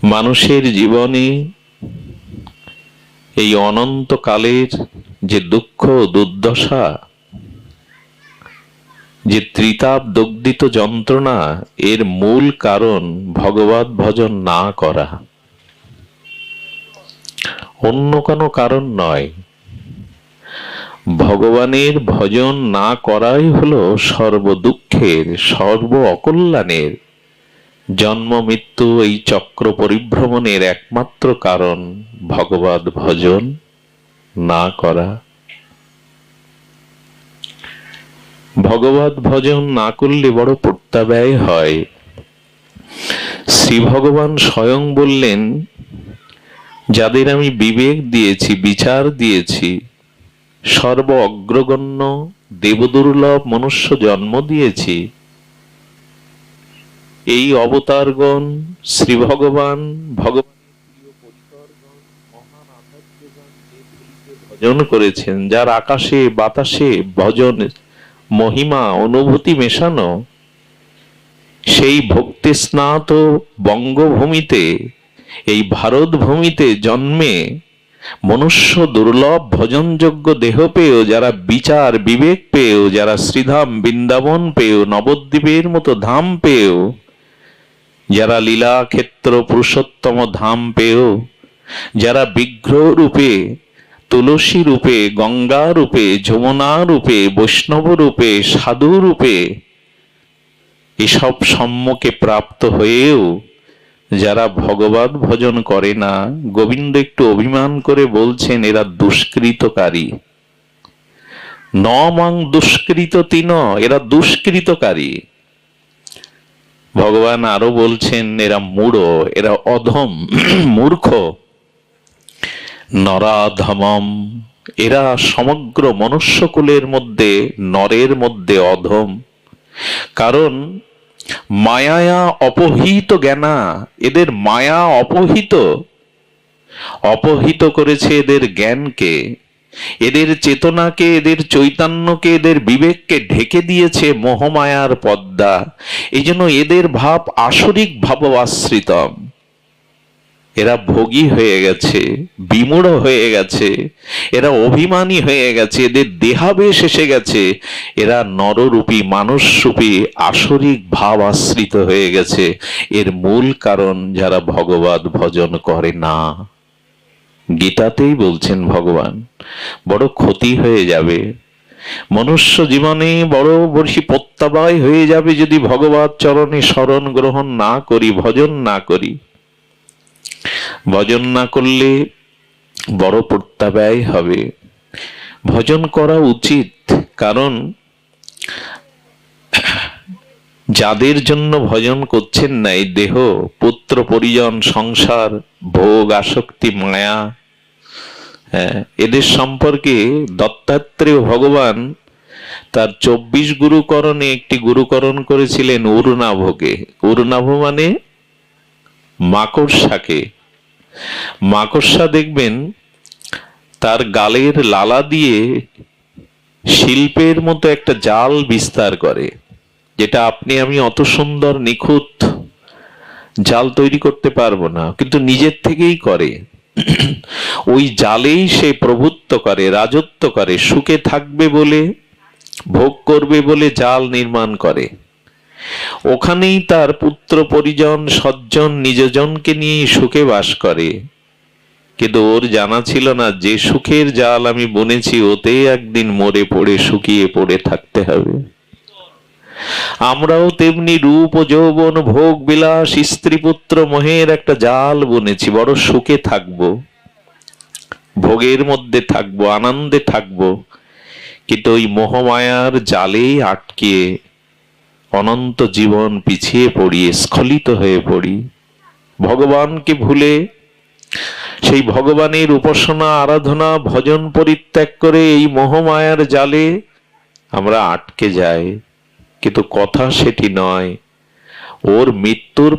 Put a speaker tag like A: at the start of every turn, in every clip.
A: মানুষের জীবনে এই অনন্তকালের যে দুঃখ দুর্দশা, যে ত্রিতাপ দগ্ধিত যন্ত্রণা, এর মূল কারণ ভগবত ভজন না করা, অন্য কোনো কারণ নয়। ভগবানের ভজন না করাই হলো সর্বদুঃখের, সর্ব অকল্যাণের, জন্ম মৃত্যু এই চক্র পরিভ্রমণের একমাত্র কারণ ভগবত ভজন না করা। ভগবত ভজন না করলে বড় পূর্তাব্যয় হয়। শ্রী ভগবান স্বয়ং বললেন, যাদের আমি বিবেক দিয়েছি, বিচার দিয়েছি, সর্ব অগ্রগণ্য দেবদুর্লভ মনুষ্য জন্ম দিয়েছি, এই অবতারগণ শ্রী ভগবান ভজন করেছেন, যার আকাশে বাতাসে ভজন মহিমা অনুভূতি মেশানো, সেই ভক্তি স্নাত বঙ্গভূমিতে, এই ভারত ভূমিতে জন্মে মনুষ্য দুর্লভ ভজনযোগ্য দেহ পেয়েও, যারা বিচার বিবেক পেয়েও, যারা শ্রীধাম বৃন্দাবন পেয়েও, নবদ্বীপের মতো ধাম পেয়েও, যারা লীলা ক্ষেত্র পুরুষোত্তম ধাম পেয়েও, যারা বিগ্রহ রূপে, তুলসী রূপে, গঙ্গা রূপে, যমুনা রূপে, বৈষ্ণব রূপে, সাধু রূপে এসব সম্মুখে প্রাপ্ত হয়েও যারা ভগবত ভজন করে না, গোবিন্দ একটু অভিমান করে বলছেন, এরা দুষ্কৃতকারী। ন মাং দুষ্কৃত তিন, এরা দুষ্কৃতকারী। ভগবান আরো বলছেন, এরা মূঢ়, এরা অধম, মূর্খ। নরাধমম, এরা সমগ্র মনুষ্যকুলের মধ্যে, নরের মধ্যে অধম। কারণ মায়া অপহৃত জ্ঞানা, এদের মায়া অপহৃত করেছে এদের জ্ঞানকে, এদের চেতনাকে, এদের চৈতন্যকে, এদের বিবেককে ঢেকে দিয়েছে মোহমায়ার পদ্মা। এই জন্য এদের ভাব আসরিক ভাবাশ্রিতম। এরা ভোগী হয়ে গেছে, বিমূঢ় হয়ে গেছে, এরা অভিমানী হয়ে গেছে, এদের দেহাবেশ এসে গেছে, এরা নররূপী মানুষরূপী আসরিক ভাব আশ্রিত হয়ে গেছে। এর মূল কারণ যারা ভগবত ভজন করে না। গীতাতেই বলছেন ভগবান, বড় ক্ষতি হয়ে যাবে মনুষ্য জীবনে, বড় বেশি প্রত্যাবায় হয়ে যাবে যদি ভগবত চরণে শরণ গ্রহণ না করি, ভজন না করি। ভজন না করলে বড় প্রত্যাবায় হবে। ভজন করা উচিত, কারণ যাদের জন্য ভজন করছেন না, এই দেহ, পুত্র পরিজন, সংসার, ভোগ, আসক্তি, মায়া, এদের সম্পর্কে দত্তাত্রেয় ভগবান তার 24 গুরুকরণে একটি গুরুকরণ করেছিলেন উরনাভকে। উরনাভ মানে মাকড়সাকে। মাকড়সা দেখবেন তার গালের লালা দিয়ে শিল্পের মতো একটা জাল বিস্তার করে, যেটা আপনি আমি অত সুন্দর নিখুঁত জাল তৈরি করতে পারবো না, কিন্তু নিজের থেকেই করে। ওই জালেই সে প্রভুত্ব করে, রাজত্ব করে, সুখে থাকবে বলে, ভোগ করবে বলে জাল নির্মাণ করে। ওখানেই তার পুত্র পরিজন, সজ্জন, নিজজনকে নিয়ে সুখে বাস করে। কিন্তু ওর জানা ছিল না, যে সুখের জাল আমি বুনেছি, ওতে একদিন মরে পড়ে শুকিয়ে পড়ে থাকতে হবে। আমরাও তেমনি রূপ ও যৌবন, ভোগ বিলাস, স্ত্রী পুত্র মোহের একটা জাল বুনেছি। বড় সুখে থাকবো, ভোগের মধ্যে থাকবো, আনন্দে থাকবো, কিন্তু ওই মোহমায়ার জালেই আটকে অনন্ত জীবন পিছিয়ে পড়ি, স্খলিত হয়ে পড়ি। ভগবানকে ভুলে, সেই ভগবানের উপাসনা, আরাধনা, ভজন পরিত্যাগ করে এই মোহমায়ার জালে আমরা আটকে যাই। কিন্তু কথা সেটি নয়। ওর মৃত্যুর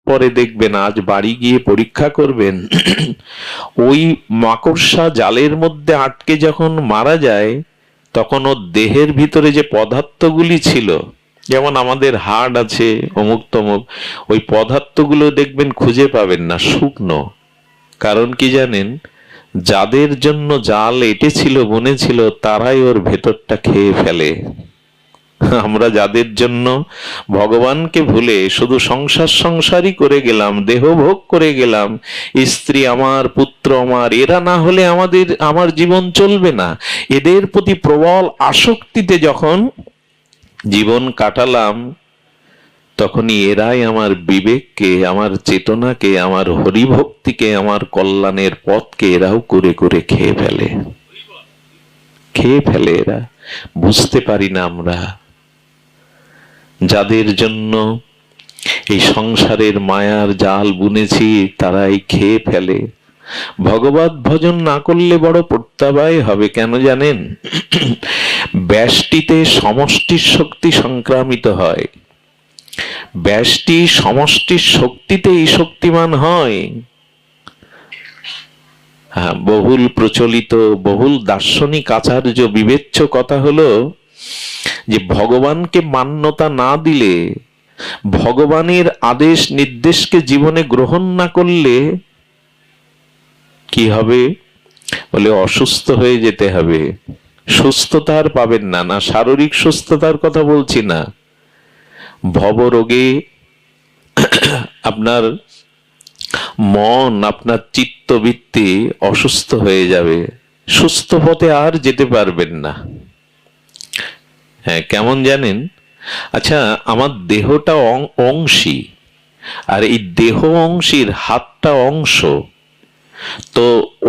A: পরে দেখবেন, আজ বাড়ি গিয়ে পরীক্ষা করবেন, ওই মাকড়সা জালের মধ্যে আটকে যখন মারা যায়, তখন ওর দেহের ভিতরে যে পদার্থগুলি ছিল, যেমন আমাদের হাড় আছে, অমুক তমুক, ওই পদার্থগুলো দেখবেন খুঁজে পাবেন না, শুকনো। কারণ কি জানেন? যাদের জন্য জাল এঁটেছিল, বুনেছিল, তারাই ওর ভেতরটা খেয়ে ফেলে। আমরা যাদের জন্য ভগবানকে ভুলে শুধু সংসারই করে গেলাম, দেহ ভোগ করে গেলাম, স্ত্রী আমার, পুত্র আমার, এরা না হলে আমার জীবন চলবে না, এদের প্রতি প্রবল আসক্তিতে যখন জীবন কাটালাম, তখনই এরাই আমার বিবেককে, আমার চেতনাকে, আমার হরিভক্তিকে, আমার কল্যাণের পথকে এরাও করে করে খেয়ে ফেলে। এরা বুঝতে পারি না আমরা। যাদের জন্য এই সংসারের মায়ার জাল বুনেছি, তারাই খেয়ে ফেলে। ভগবত ভজন না করলে বড় প্রত্যাবায় হবে। কেন জানেন? ব্যষ্টিতে সমষ্টির শক্তি সংক্রামিত হয়, ব্যষ্টি সমষ্টির শক্তিতেই শক্তিমান হয়। হ্যাঁ, বহুল প্রচলিত, বহুল দার্শনিক আচার্য বিবেচ্য কথা হলো যে ভগবানকে মান্যতা না দিলে, ভগবানের আদেশ নির্দেশকে জীবনে গ্রহণ না করলে কি হবে? বলে অসুস্থ হয়ে যেতে হবে। সুস্থতা আর পাবেন না। না, শারীরিক সুস্থতার কথা বলছি না, ভবরোগে আপনার মন, আপনার চিত্তবৃত্তি অসুস্থ হয়ে যাবে, সুস্থ পথে আর যেতে পারবেন না। হ্যাঁ, কেমন জানেন? আচ্ছা, আমার দেহটা অংশী, আর এই দেহ অংশীর হাতটা অংশ। তো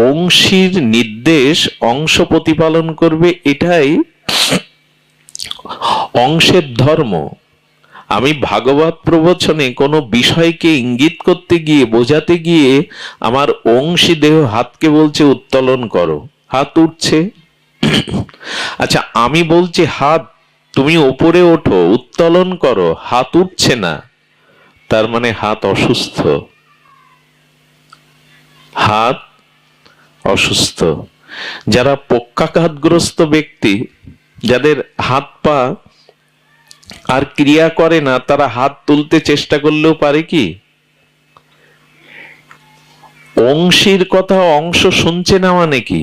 A: অংশীর নির্দেশ অংশ প্রতিপালন করবে, এটাই অংশের ধর্ম। আমি ভাগবত প্রবচনে কোনো বিষয়কে ইঙ্গিত করতে গিয়ে, বোঝাতে গিয়ে, আমার অংশী দেহ হাতকে বলছে উত্তোলন করো, হাত উঠছে। আচ্ছা, আমি বলছি হাত তুমি ওপরে ওঠো, উত্তোলন করো, হাত উঠছে না, তার মানে হাত অসুস্থ। হাত অসুস্থ। যারা পক্ষাঘাতগ্রস্ত ব্যক্তি, যাদের হাত পা আর ক্রিয়া করে না, তারা হাত তুলতে চেষ্টা করলেও পারে কি? অংশীর কথা অংশ শুনছে না মানে কি?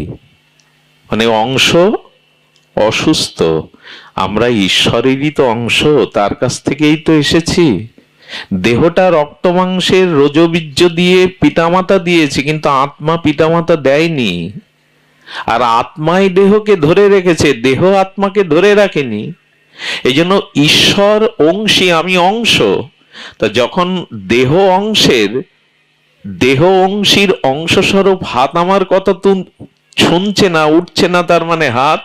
A: মানে অংশ অসুস্থ। আমরা ঈশ্বরেরই তো অংশ, তার কাছ থেকেই তো এসেছি। দেহটা রক্ত মাংসের রজবীর্য দিয়ে পিতামাতা দিয়েছে, কিন্তু আত্মা পিতামাতা দেয়নি। আর আত্মাই দেহকে ধরে রেখেছে, দেহ আত্মাকে ধরে রাখেনি। এই জন্য ঈশ্বর অংশী, আমি অংশ। তা যখন দেহ অংশীর অংশস্বরূপ হাত আমার কথা তো শুনছে না, উঠছে না, তার মানে হাত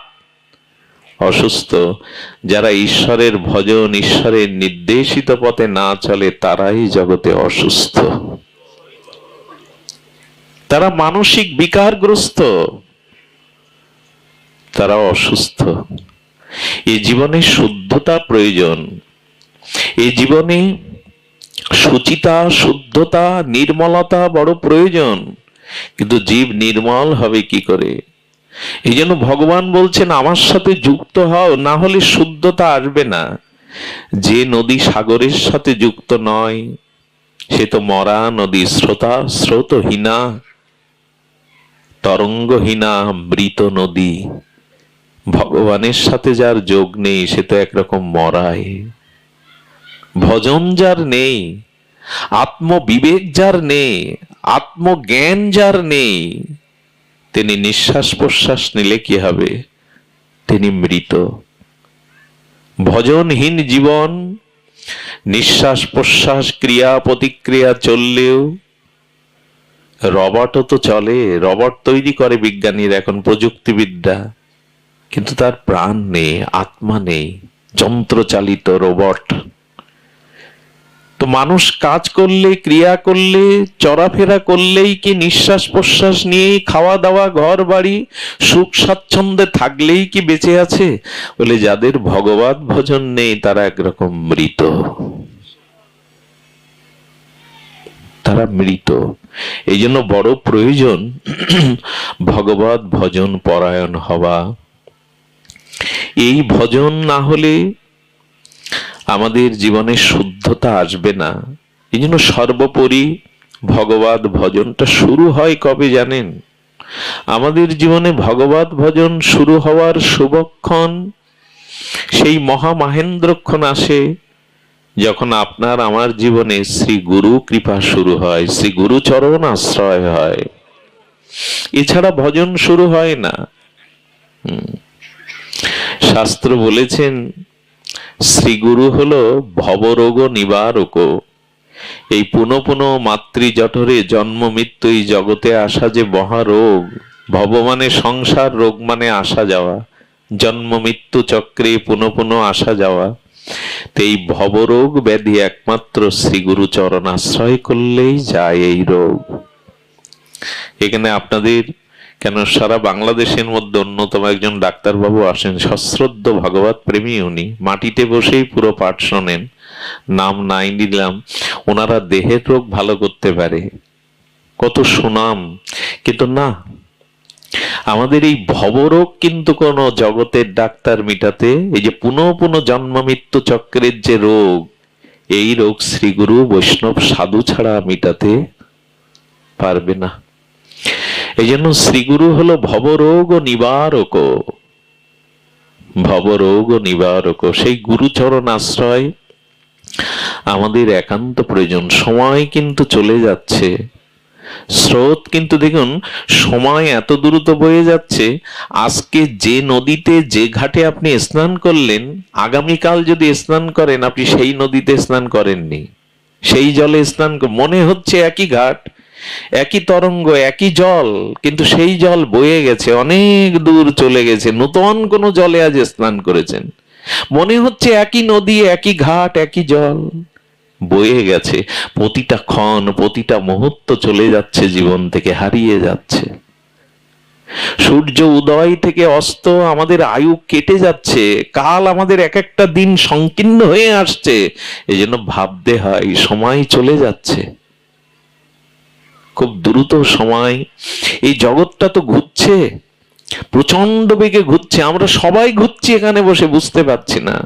A: অসুস্থ। যারা ঈশ্বরের ভজন, ঈশ্বরের নির্দেশিত পথে না চলে, তারাই জগতে অসুস্থ। তারা মানসিক বিকারগ্রস্ত, তারা অসুস্থ। এই জীবনে শুদ্ধতা প্রয়োজন। এই জীবনে সুচিতা, শুদ্ধতা, নির্মলতা বড় প্রয়োজন। কিন্তু জীব নির্মল হবে কি করে? এই জন্য ভগবান বলছেন আমার সাথে যুক্ত হও, না হলে শুদ্ধতা আসবে না। যে নদী সাগরের সাথে যুক্ত নয়, সে তো মরা নদী, স্রোতহীনা, তরঙ্গহীনা, মৃত নদী। ভগবানের সাথে যার যোগ নেই, সে তো একরকম মরাই। ভজন যার নেই, আত্মবিবেক যার নেই, আত্মজ্ঞান যার নেই, তিনি নিঃশ্বাস প্রশ্বাস নিলে কি হবে? তিনি মৃত। ভজনহীন জীবন, নিঃশ্বাস প্রশ্বাস ক্রিয়া প্রতিক্রিয়া চললেও, রবটও তো চলে, রবট তৈরি করে বিজ্ঞানীরা এখন, প্রযুক্তিবিদ্যা, কিন্তু তার প্রাণ নেই, আত্মা নেই, যন্ত্রচালিত রোবট। তো মানুষ কাজ করলে, ক্রিয়া করলে, চলাফেরা করলেই কি নিঃশ্বাস প্রশ্বাস নিয়েই, খাওয়া দাওয়া, ঘর বাড়ি, সুখ স্বাচ্ছন্দ্যে থাকলেই কি বেঁচে আছে? বলে যাদের ভগবত ভজন নেই, তারা একরকম মৃত, তারা মৃত। এই জন্য বড় প্রয়োজন ভগবত ভজন পরায়ণ হওয়া। এই ভজন না হলে আমাদের জীবনে শুদ্ধতা আসবে না। এই জন্য সর্বোপরি ভগবত ভজনটা শুরু হয় কবে জানেন? আমাদের জীবনে ভগবত ভজন শুরু হওয়ার শুভক্ষণ, সেই মহামাহেন্দ্রক্ষণ আসে যখন আপনার আমার জীবনে শ্রী গুরু কৃপা শুরু হয়, শ্রী গুরু চরণ আশ্রয় হয়। এছাড়া ভজন শুরু হয় না। শাস্ত্র বলেছেন শ্রীগুরু হলো ভবরোগ নিবারক। এই পুনঃ পুনঃ মাতৃজঠরে জন্ম মৃত্যু, এই জগতে আসা যে মহারোগ, ভব মানে সংসার, রোগ মানে আসা যাওয়া, জন্ম মৃত্যু চক্রে পুনঃ পুনঃ আসা যাওয়া, তো এই ভবরোগ ব্যাধি একমাত্র শ্রীগুরু চরণ আশ্রয় করলেই যায় এই রোগ। এখানে আপনাদের কেন সারা বাংলাদেশের মধ্যে অন্যতম একজন ডাক্তারবাবু আসেন, সশ্রদ্ধ ভগবত প্রেমী, উনি মাটিতে বসেই পুরো পাঠ শোনেন, নাম নাই নিলাম। ওনারা দেহের রোগ ভালো করতে পারে, কত সুনাম, কিন্তু না, আমাদের এই ভবরোগ কিন্তু কোন জগতের ডাক্তার মিটাতে, এই যে পুনঃ পুনঃ জন্ম মৃত্যু চক্রের যে রোগ, এই রোগ শ্রীগুরু বৈষ্ণব সাধু ছাড়া মিটাতে পারবে না। এই জন্য শ্রীগুরু হলো ভবরোগ নিবারক, ভবরোগ নিবারক। সেই গুরুচরণ আশ্রয় আমাদের একান্ত প্রয়োজন। সময় কিন্তু চলে যাচ্ছে, স্রোত কিন্তু দেখুন সময় এত দ্রুত বয়ে যাচ্ছে। আজকে যে নদীতে যে ঘাটে আপনি স্নান করলেন, আগামীকাল যদি স্নান করেন আপনি সেই নদীতে স্নান করেননি, সেই জলে স্নান মনে হচ্ছে একই ঘাট, একই তরঙ্গ, একই জল, কিন্তু সেই জল বয়ে গেছে, অনেক দূর চলে গেছে, নতুন কোন জলে আজ স্নান করেছেন। মনে হচ্ছে একই নদী, একই ঘাট, একই জল, বয়ে গেছে। প্রতিটা ক্ষণ, প্রতিটা মুহূর্ত চলে যাচ্ছে, জীবন থেকে হারিয়ে যাচ্ছে। সূর্য উদয় থেকে অস্ত আমাদের আয়ু কেটে যাচ্ছে, কাল আমাদের এক একটা দিন সংকীর্ণ হয়ে আসছে। এই জন্য ভাবতে হয় সময় চলে যাচ্ছে, খুব দ্রুত সময়। এই জগৎটা তো ঘুরছে, প্রচন্ড বেগে ঘুরছে, আমরা সবাই ঘুরছি এখানে বসে, বুঝতে পারছি না।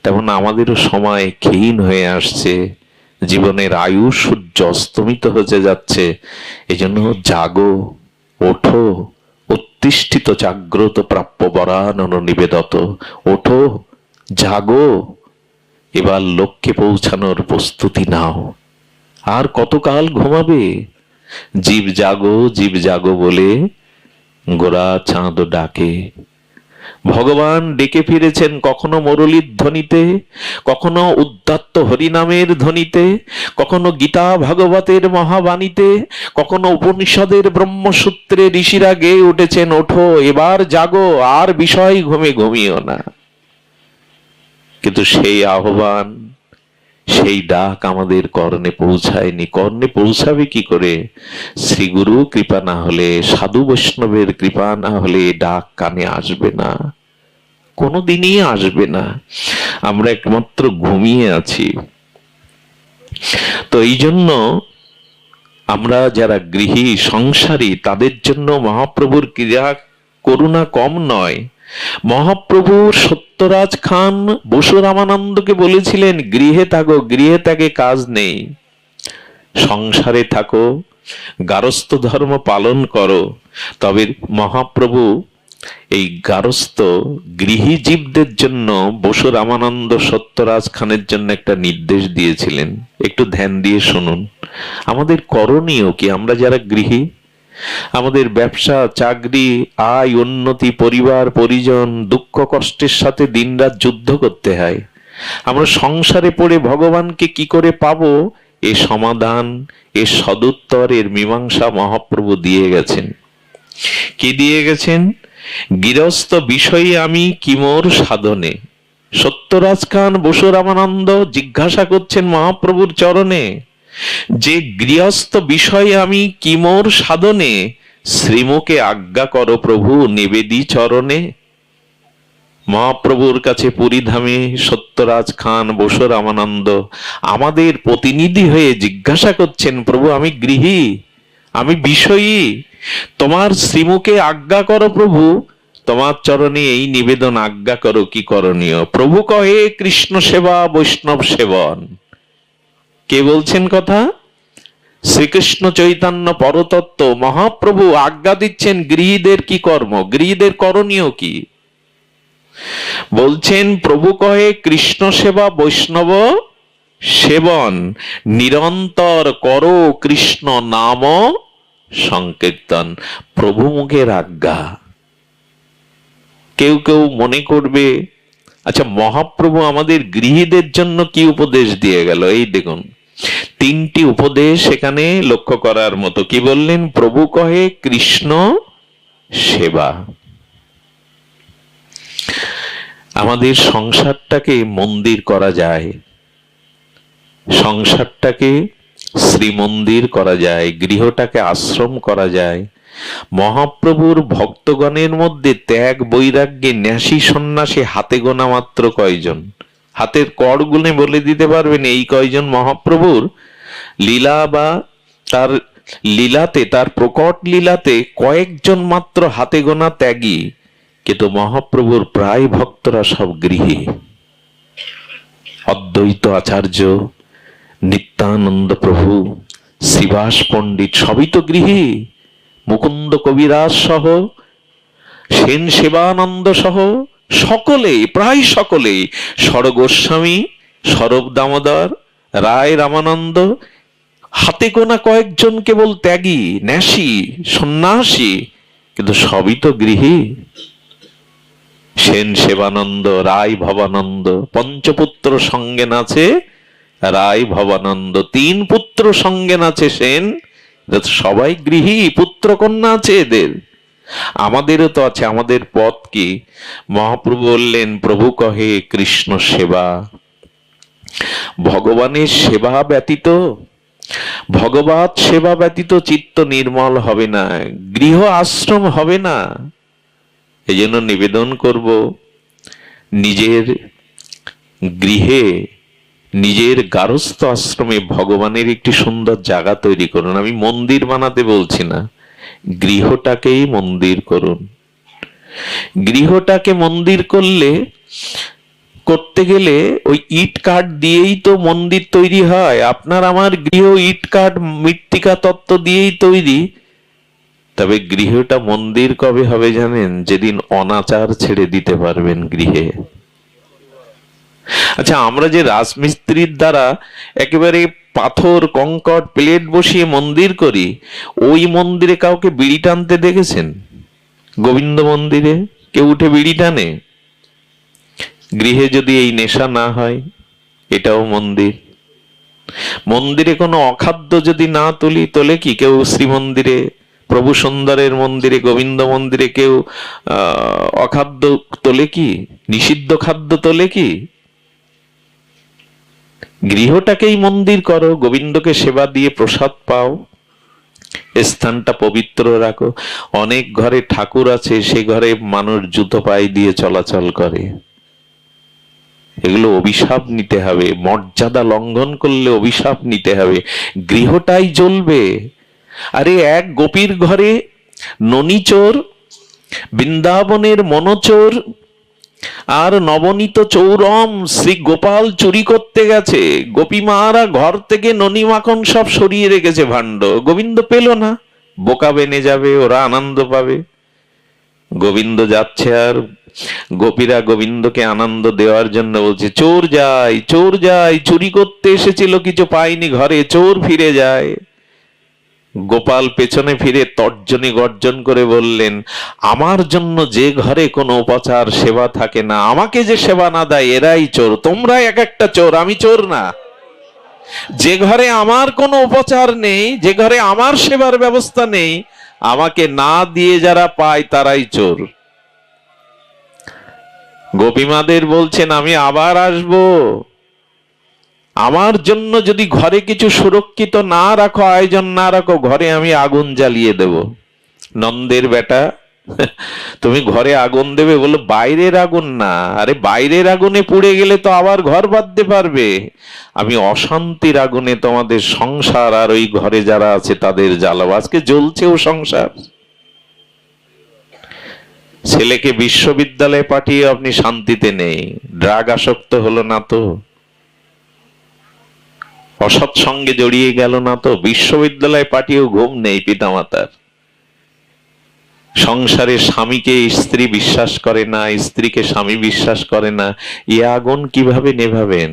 A: তেমন আমাদেরও সময় ক্ষীণ হয়ে আসছে, জীবনের আয়ু সূর্য অস্তমিত হতে যাচ্ছে। এই জন্য জাগো, ওঠো, উত্তিষ্ঠিত জাগ্রত প্রাপ্য বরানন নিবেদত। ওঠো, জাগো, এবার লক্ষ্যে পৌঁছানোর প্রস্তুতি নাও। আর কতকাল ঘুমাবে? জীব জাগো, জীব জাগো বলে গোরা চাঁদ ডাকে। ভগবান ডেকে ফিরেছেন, কখনো মুরলীর ধ্বনিতে, কখনো উদ্দাত্ত হরিনামের ধ্বনিতে, কখনো গীতা ভাগবতের মহাবাণীতে, কখনো উপনিষদের ব্রহ্মসূত্রে ঋষিরা গেয়ে উঠেছেন, ওঠো এবার জাগো, আর বিষয় ঘুমিও না। কিন্তু সেই আহ্বান, সেই ডাক আমাদের কর্ণে পৌঁছায়নি। কর্ণে পৌঁছাবে কি করে? শ্রীগুরু কৃপা না হলে, সাধু বৈষ্ণবের কৃপা না হলে ডাক কানে আসবে না, কোনোদিনই আসবে না। আমরা একমাত্র ঘুমিয়ে আছি। তো এই জন্য আমরা যারা গৃহী সংসারী, তাদের জন্য মহাপ্রভুর ক্রিয়া করুণা কম নয়। মহাপ্রভু সত্যরাজ খান বসু রামানন্দকে বলেছিলেন, গৃহে থাকো, গৃহে থেকে কাজ নেই, সংসারে থাকো, গারস্থ ধর্ম পালন করো। তবে মহাপ্রভু এই গারস্থ গৃহী জীবদের জন্য বসু রামানন্দ সত্যরাজ খানের জন্য একটা নির্দেশ দিয়েছিলেন। একটু ধ্যান দিয়ে শুনুন। আমাদের করণীয় কি? আমরা যারা গৃহী, আমাদের ব্যবসা, চাকরি, আয়, উন্নতি, পরিবার পরিজন, দুঃখ কষ্টের সাথে দিনরাত যুদ্ধ করতে হয়। আমরা সংসারে পড়ে ভগবানকে কি করে পাবো, এ সমাধান, এ সদুত্তর, এর মীমাংসা মহাপ্রভু দিয়ে গেছেন। কি দিয়ে গেছেন? গৃহস্থ বিষয়ে আমি কি মোর সাধনে। সত্যরাজ খান বসু রামানন্দ জিজ্ঞাসা করছেন মহাপ্রভুর চরণে, যে গৃহস্থ বিষয়ে আমি কি মোর সাধনে, শ্রীমুখে আজ্ঞা করো প্রভু নিবেদি চরণে। মহাপ্রভুর কাছে পুরীধামে সত্যরাজ খান বসু রামানন্দ আমাদের প্রতিনিধি হয়ে জিজ্ঞাসা করছেন, প্রভু আমি গৃহী, আমি বিষয়ী, তোমার শ্রীমুখে আজ্ঞা করো প্রভু, তোমার চরণে এই নিবেদন, আজ্ঞা করো কি করণীয়। প্রভু কহে কৃষ্ণ সেবা বৈষ্ণব সেবন। কে বলছেন কথা? শ্রীকৃষ্ণ চৈতন্য পরতত্ত্ব মহাপ্রভু আজ্ঞা দিচ্ছেন গৃহীদের কি কর্ম, গৃহীদের করণীয় কি। বলছেন প্রভু কহে কৃষ্ণ সেবা বৈষ্ণব সেবন, নিরন্তর করো কৃষ্ণ নাম সংকীর্তন। প্রভু মুখের আজ্ঞা। কেউ কেউ মনে করবে আচ্ছা মহাপ্রভু আমাদের গৃহীদের জন্য কি উপদেশ দিয়ে গেল। এই দেখুন তিনটি উপদেশ এখানে লক্ষ্য করার মতো। কি বললেন? প্রভু কহে কৃষ্ণ সেবা। আমাদের সংসারটাকে মন্দির করা যায়, সংসারটাকে শ্রীমন্দির করা যায়, গৃহটাকে আশ্রম করা যায়। মহাপ্রভুর ভক্তগণের মধ্যে ত্যাগ বৈরাগ্যে ন্যাসী সন্ন্যাসী হাতে গোনা মাত্র কয়জন? হাতের কড় গুনে বলে দিতে পারবেন এই কয়জন মহাপ্রভুর লীলা বা তার লীলাতে, তার প্রকট লীলাতে কয়েকজন মাত্র হাতে গোনা ত্যাগী। কিন্তু মহাপ্রভুর প্রায় ভক্তরা সব গৃহী। অদ্বৈত আচার্য, নিত্যানন্দ প্রভু, শ্রীবাস পণ্ডিত সবই তো গৃহী। মুকুন্দ কবিরাজ সহ, সেন সেবানন্দ সহ সকলেই, প্রায় সকলেই, স্বরগোস্বামী, স্বরূপ দামোদর, রায় রামানন্দ, হাতে গোনা কয়েকজন কেবল ত্যাগী, ন্যাসী, সন্ন্যাসী, কিন্তু সবই তো গৃহী। সেন সেবানন্দ, রায় ভবানন্দ, পঞ্চপুত্র সঙ্গে নাচে রায় ভবানন্দ, তিন পুত্র সঙ্গে নাচে সেন। সবাই গৃহী, পুত্র কন্যা আছে এদের। আমাদেরও তো আছে। আমাদের পথ কি? মহাপ্রভু বললেন প্রভু কহে কৃষ্ণ সেবা। ভগবানের সেবা ব্যতীত, ভগবত সেবা ব্যতীত চিত্ত নির্মল হবে না, গৃহ আশ্রম হবে না। এই জন্য নিবেদন করব নিজের গৃহে, নিজের গারস্থ আশ্রমে ভগবানের একটি সুন্দর জায়গা তৈরি করুন। আমি মন্দির বানাতে বলছি না, গৃহটাকেই মন্দির করুন। গৃহটাকে মন্দির করতে গেলে ওই ইট কাঠ দিয়েই তো মন্দির তৈরি হয়। আপনার আমার গৃহ ইট কাঠ মৃত্তিকা তত্ত্ব দিয়েই তৈরি। তবে গৃহটা মন্দির কবে হবে জানেন? যেদিন অনাচার ছেড়ে দিতে পারবেন গৃহে। আচ্ছা আমরা যে রাজমিস্ত্রির দ্বারা একেবারে পাথর কংকর প্লেট বসিয়ে মন্দির করি, ওই মন্দিরে কাউকে বিড়ি টানতে দেখেছেন? গোবিন্দ মন্দিরে কেউ উঠে বিড়ি টানে? গৃহে যদি এই নেশা না হয়, এটাও মন্দির। মন্দিরে কোনো অখাদ্য যদি না তোলে কি কেউ? শ্রীমন্দিরে, প্রভু সুন্দরের মন্দিরে, গোবিন্দ মন্দিরে কেউ অখাদ্য তোলে কি? নিষিদ্ধ খাদ্য তোলে কি? গৃহটাকেই মন্দির করো, গোবিন্দকে সেবা দিয়ে প্রসাদ পাও, স্থানটা পবিত্র রাখো। অনেক ঘরে ঠাকুর আছে, সে ঘরে মানুষ জুতো পায়ে দিয়ে চলাচল করে। এগুলো অভিশাপ নিতে হবে, মর্যাদা লঙ্ঘন করলে অভিশাপ নিতে হবে। গৃহটাই জ্বলবে। আরে এক গোপীর ঘরে ননীচোর, বৃন্দাবনের মনোচোর আর নবনীত চৌরম শ্রী গোপাল চুরি করতে গেছে। গোপীমারা ঘর থেকে ননী মাখন সব সরিয়ে রেখেছে ভাণ্ড। গোবিন্দ পেল না, বোকা বেনে যাবে, ওরা আনন্দ পাবে। গোবিন্দ যাচ্ছে আর গোপীরা গোবিন্দকে আনন্দ দেওয়ার জন্য বলছে চোর যায়, চোর যায়, চুরি করতে এসেছিল কিছু পাইনি ঘরে, চোর ফিরে যায়। গোপাল পেছনে ফিরে তর্জনী গর্জন করে বললেন, আমার জন্য যে ঘরে কোনো উপচার সেবা থাকে না, আমাকে যে সেবা না দেয়, এরাই চোর। তোমরা এক একটা চোর, আমি চোর না। যে ঘরে আমার কোনো উপচার নেই, যে ঘরে আমার সেবার ব্যবস্থা নেই, আমাকে না দিয়ে যারা পায় তারাই চোর। গোপীমাদের বলছেন আমি আবার আসব, আমার জন্য যদি ঘরে কিছু সুরক্ষিত না রাখো, আয়োজন না রাখো, ঘরে আমি আগুন জ্বালিয়ে দেব। নন্দের বেটা, তুমি ঘরে আগুন দেবে? বলো বাইরের আগুন না। আরে বাইরের আগুনে পুড়ে গেলে তো আবার ঘর বাঁধতে পারবে। আমি অশান্তির আগুনে তোমাদের সংসার আর ওই ঘরে যারা আছে তাদের জ্বালাবো। আজকে জ্বলছেও সংসার। ছেলেকে বিশ্ববিদ্যালয়ে পাঠিয়ে আপনি শান্তিতে নেই, ড্রাগ আসক্ত হলো না তো, অসৎ সঙ্গে জড়িয়ে গেল না তো, বিশ্ববিদ্যালয়ে পাঠিয়েও ঘুম নেই পিতামাতার। সংসারে স্বামীকে স্ত্রী বিশ্বাস করে না, স্ত্রীকে স্বামী বিশ্বাস করে না, এ আগুন কিভাবে নেভাবেন?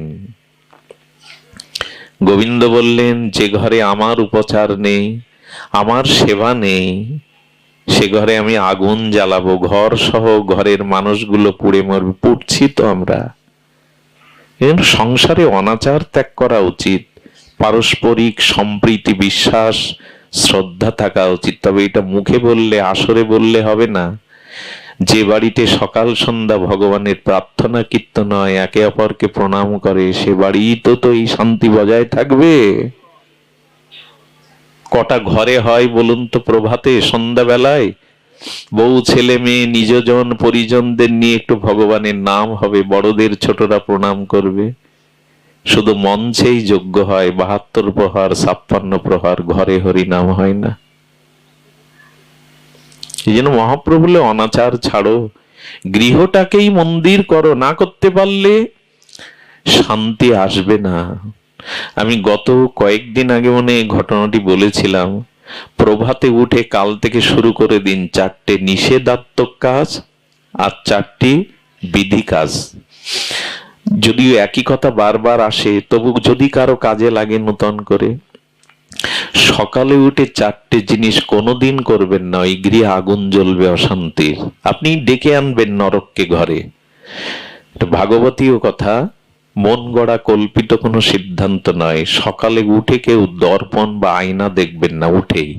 A: গোবিন্দ বললেন, যে ঘরে আমার উপচার নেই, আমার সেবা নেই, সে ঘরে আমি আগুন জ্বালাবো, ঘর সহ ঘরের মানুষগুলো পুড়ে মরবে। পুড়ছি তো আমরা। সংসারে অনাচার ত্যাগ করা উচিত, পারস্পরিক সম্প্রীতি, বিশ্বাস, শ্রদ্ধা থাকা উচিত। তবে এটা মুখে বললে, আসরে বললে হবে না। যে বাড়িতে সকাল সন্ধ্যা ভগবানের প্রার্থনা কীর্তন হয়, একে অপরকে প্রণাম করে, সে বাড়ি তো এই শান্তি বজায় থাকবে? কটা ঘরে হয় বলুন তো প্রভাতে, সন্ধ্যাবেলায় বউ ছেলে মেয়ে নিজজন পরিজনদের নিয়ে একটু ভগবানের নাম হবে, বড়দের ছোটরা প্রণাম করবে। শুধু মঞ্চেই যোগ্য হয় 72 প্রহার 56 প্রহার, ঘরে হরি নাম হয় না। এই জন্য মহাপ্রভু বলে, অনাচার ছাড়ো, গৃহটাকেই মন্দির করো। না করতে পারলে শান্তি আসবে না। আমি গত কয়েকদিন আগে মনে ঘটনাটি বলেছিলাম। প্রভাতে উঠে কাল থেকে শুরু করে দিন 4টে নিষেধাত্মক কাজ আর 4টি বিধি কাজ। যদিও একই কথা বারবার আসে, তবু যদি কারো কাজে লাগে নতুন করে, সকালে উঠে 4টে জিনিস কোনোদিন করবেন না, ওই গৃহে আগুন জ্বলবে অশান্তির। আপনি ডেকে আনবেন নরককে ঘরে। ভাগবতীয় কথা, মন গড়া কল্পিত কোনো সিদ্ধান্ত নয়। সকালে উঠে কেউ দর্পণ বা আয়না দেখবেন না উঠেই,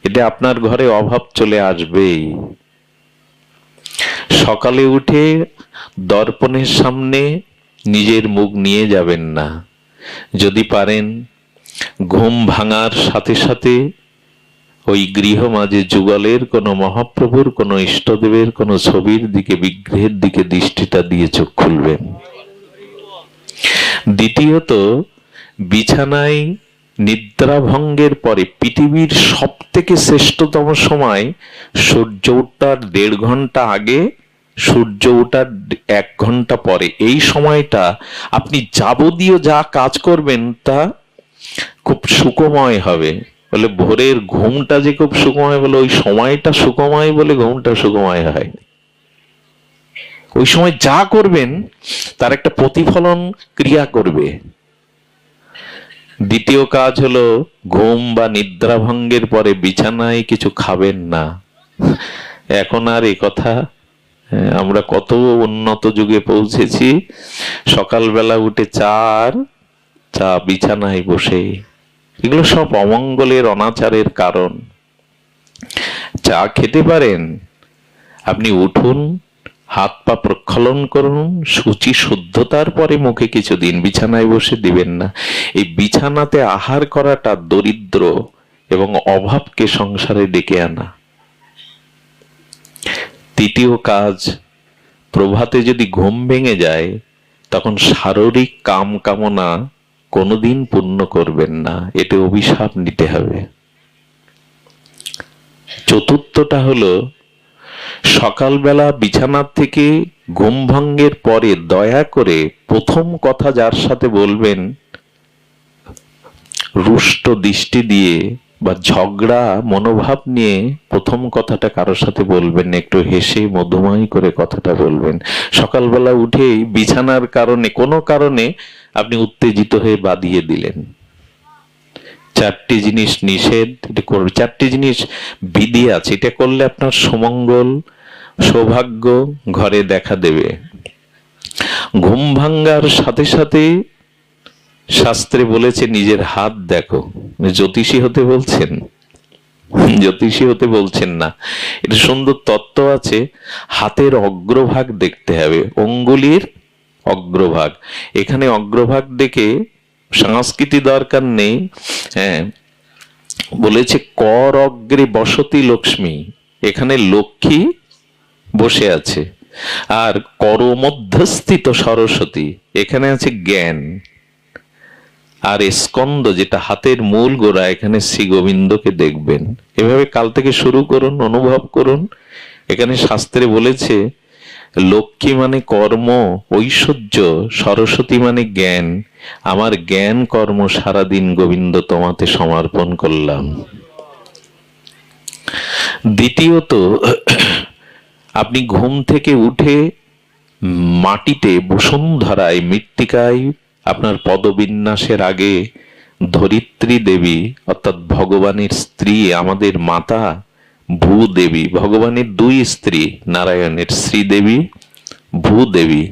A: এটা আপনার ঘরে অভাব চলে আসবেই। সকালে উঠে দর্পণের সামনে নিজের মুখ নিয়ে যাবেন না। যদি পারেন ঘুম ভাঙার সাথে সাথে ওই গৃহ মাঝে যুগলের কোনো মহাপ্রভুর কোনো ইষ্টদেবের কোনো ছবির দিকে, বিগ্রহের দিকে দৃষ্টিটা দিয়ে চোখ খুলবেন। দ্বিতীয়ত, বিছানায় নিদ্রাভঙ্গের পরে পৃথিবীর সব থেকে শ্রেষ্ঠতম সময় সূর্য ওঠার 1.5 ঘন্টা আগে, সূর্য ওঠার 1 ঘন্টা পরে, এই সময়টা আপনি যাবতীয় যা কাজ করবেন তা খুব সুখময় হবে। বলে ভোরের ঘুমটা যে খুব সুখময়, বলে ওই সময়টা সুখময় বলে ঘুমটা সুখময় হয়। ওই সময় যা করবেন তার একটা প্রতিফলন ক্রিয়া করবে। দ্বিতীয় কাজ হলো, ঘুম বা নিদ্রাভঙ্গের পরে বিছানায় কিছু খাবেন না। এখন আর এই কথা, আমরা কত উন্নত যুগে পৌঁছেছি। সকালবেলা উঠে চা বিছানায় বসে, এগুলো সব অমঙ্গলের, অনাচারের কারণ। চা খেতে পারেন, আপনি উঠুন, হাত পা প্রক্ষালন করুন, শুচি শুদ্ধতার পরে মুখে কিছু দিন, বিছানায় বসে দিবেন না। এই বিছানাতে আহার করাটা দরিদ্র এবং অভাবকে সংসারে ডেকে আনা। তৃতীয় কাজ, প্রভাতে যদি ঘুম ভেঙে যায় তখন শারীরিক কাম কামনা কোনোদিন পূর্ণ করবেন না, এতে অভিশাপ নিতে হবে। চতুর্থটা হলো, সকালবেলা বিছানা থেকে ঘুম ভঙ্গের পরে দয়া করে প্রথম কথা যার সাথে বলবেন, রুষ্ট দৃষ্টি দিয়ে বা ঝগড়া মনোভাব নিয়ে প্রথম কথাটা কারোর সাথে বলবেন না, একটু হেসে মধুময় করে কথাটা বলবেন। সকালবেলা উঠেই বিছানার কারণে, কোনো কারণে আপনি উত্তেজিত হয়ে বাদিয়ে দিলেন। 4টি জিনিস নিষেধ, এটা করবে। 4টি জিনিস বিধি আছে, এটা করলে আপনার সুমঙ্গল, সৌভাগ্য ঘরে দেখা দেবে। ঘুম ভাঙ্গার সাথে সাথে শাস্ত্রে বলেছে নিজের হাত দেখো। জ্যোতিষী হতে বলছেন? জ্যোতিষী হতে বলছেন না। এটা সুন্দর তত্ত্ব আছে। হাতের অগ্রভাগ দেখতে হবে, অঙ্গুলির অগ্রভাগ। এখানে অগ্রভাগ দেখে সংস্কৃতি দরকার নেই। হ্যাঁ, বলেছে কর অগ্রে বসতি লক্ষ্মী, এখানে লক্ষ্মী বসে আছে। আর কর মধ্যস্থিত সরস্বতী, এখানে আছে জ্ঞান। আর স্কন্দ, যেটা হাতের মূল গোড়া, এখানে শ্রী গোবিন্দকে দেখবেন। এভাবে কাল থেকে শুরু করুন, অনুভব করুন। এখানে শাস্ত্রে বলেছে লক্ষ্মী মানে কর্ম ঐশ্বর্য, সরস্বতী মানে জ্ঞান। আমার জ্ঞান কর্ম সারাদিন গোবিন্দ তোমাতে সমর্পণ করলাম। দ্বিতীয়ত, আপনি ঘুম থেকে উঠে মাটিতে বসুন্ধরায় মৃত্তিকায় আপনার পদবিন্যাসের আগে ধরিত্রী দেবী অর্থাৎ ভগবানের স্ত্রী, আমাদের মাতা ভূদেবী, ভগবানের দুই স্ত্রী, নারায়ণের শ্রীদেবী, ভূদেবী,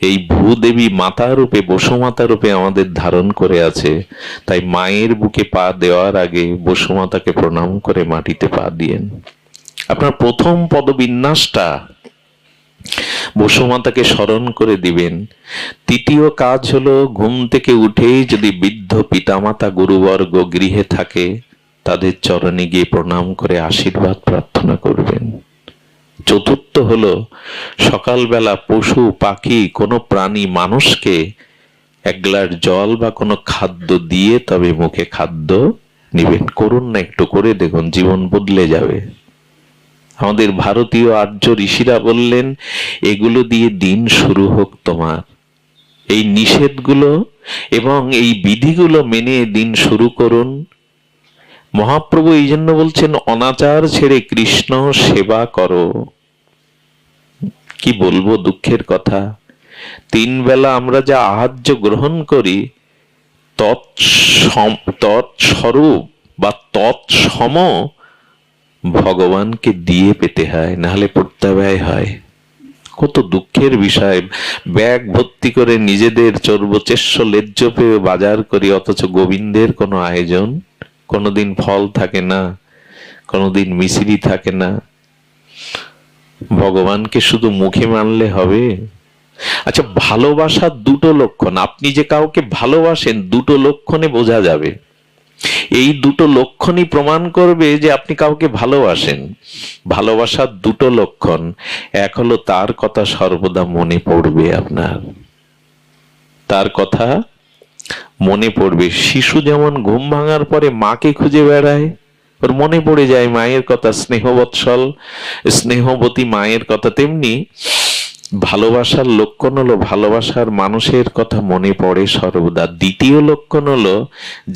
A: এই ভূদেবী মাতা রূপে, বসুমাতা রূপে আমাদের ধারণ করে আছে। তাই মায়ের বুকে পা দেওয়ার আগে বসুমাতাকে প্রণাম করে মাটিতে পা দিয়েন। আপনার প্রথম পদবিন্যাসটা বসুমাতাকে স্মরণ করে দিবেন। তৃতীয় কাজ হলো ঘুম থেকে উঠেই যদি বৃদ্ধ পিতামাতা গুরুবর্গ গৃহে থাকে তাদের চরণে গিয়ে প্রণাম করে আশীর্বাদ প্রার্থনা করবেন। চতুর্থ হলো সকালবেলা পশু পাখি কোনো প্রাণী মানুষকে এক গ্লাস জল বা কোনো খাদ্য দিয়ে তবে মুখে খাদ্য নিবেন। করুন না, একটু করে দেখুন, জীবন বদলে যাবে। আমাদের ভারতীয় আর্য ঋষিরা বললেন এগুলো দিয়ে দিন শুরু হোক তোমার। এই নিষেধগুলো এবং এই বিধিগুলো মেনে দিন শুরু করুন। মহাপ্রভু এই জন্য বলছেন অনাচার ছেড়ে কৃষ্ণ সেবা করো। কি বলবো, দুঃখের কথা, 3 বেলা আমরা যা আহার্য গ্রহণ করি তৎস্বরূপ বা তৎসম ভগবানকে দিয়ে পেতে হয়, নাহলে প্রত্যাব্যয় হয়। কত দুঃখের বিষয়। ব্যাগ ভর্তি করে নিজেদের চর্বচেষ্য লেজ্জ পেয়ে বাজার করি, অথচ গোবিন্দের কোনো আয়োজন, কোনোদিন ফল থাকে না, কোনোদিন মিশ্রি থাকে না। ভগবানকে শুধু মুখে মানলে হবে? আচ্ছা, ভালোবাসার 2টো লক্ষণ, আপনি যে কাউকে ভালোবাসেন 2টো লক্ষণে বোঝা যাবে। এই 2টো লক্ষণই প্রমাণ করবে যে আপনি কাউকে ভালোবাসেন। ভালোবাসার 2টো লক্ষণ, এক হলো তার কথা সর্বদা মনে পড়বে, আপনার তার কথা মনে পড়বে। শিশু যেমন ঘুম ভাঙার পরে মাকে খুঁজে বেড়ায়, ওর মনে পড়ে যায় মায়ের কথা, স্নেহবৎসল স্নেহবতী মায়ের কথা, তেমনি ভালোবাসার লক্ষণ হলো ভালোবাসার মানুষের কথা মনে পড়ে সর্বদা। দ্বিতীয় লক্ষণ হলো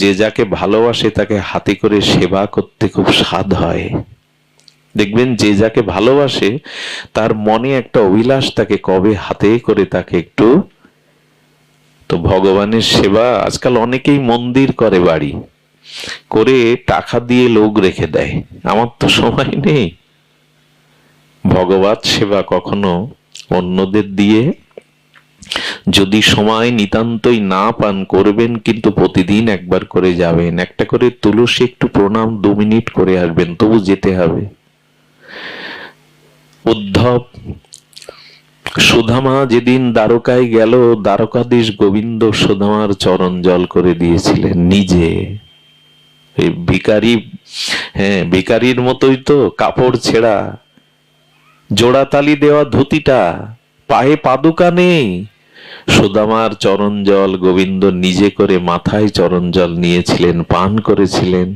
A: যে যাকে ভালোবাসে তাকে হাতে করে সেবা করতে খুব স্বাদ হয়। দেখবেন যে যাকে ভালোবাসে তার মনে একটা অভিলাষ থাকে কবে হাতে করে তাকে একটু। তো ভগবানের সেবা আজকাল অনেকেই মন্দির করে, বাড়ি করে টাকা দিয়ে লোক রেখে দেয়, আমার তো সময় নেই। ভগবত সেবা কখনো অন্যদের দিয়ে যদি সময় নিতান্তই না পান করবেন, কিন্তু প্রতিদিন একবার করে যাবেন, একটা করে তুলসী একটু প্রণাম 2 মিনিট করে আসবেন, তবু যেতে হবে। উদ্ধব সুধামা যেদিন দ্বারকায় গেল, দ্বারকাধীশ গোবিন্দ সুধামার চরণ জল করে দিয়েছিলেন নিজে। ভিখারি, হ্যাঁ ভিখারির মতোই তো, কাপড় ছেঁড়া, জোড়াতালি দেওয়া ধুতিটা, পায়ে পাদুকা নেই। সুদামার চরণ জল গোবিন্দ নিজে করে মাথায় চরণ জল নিয়েছিলেন, পান করেছিলেন।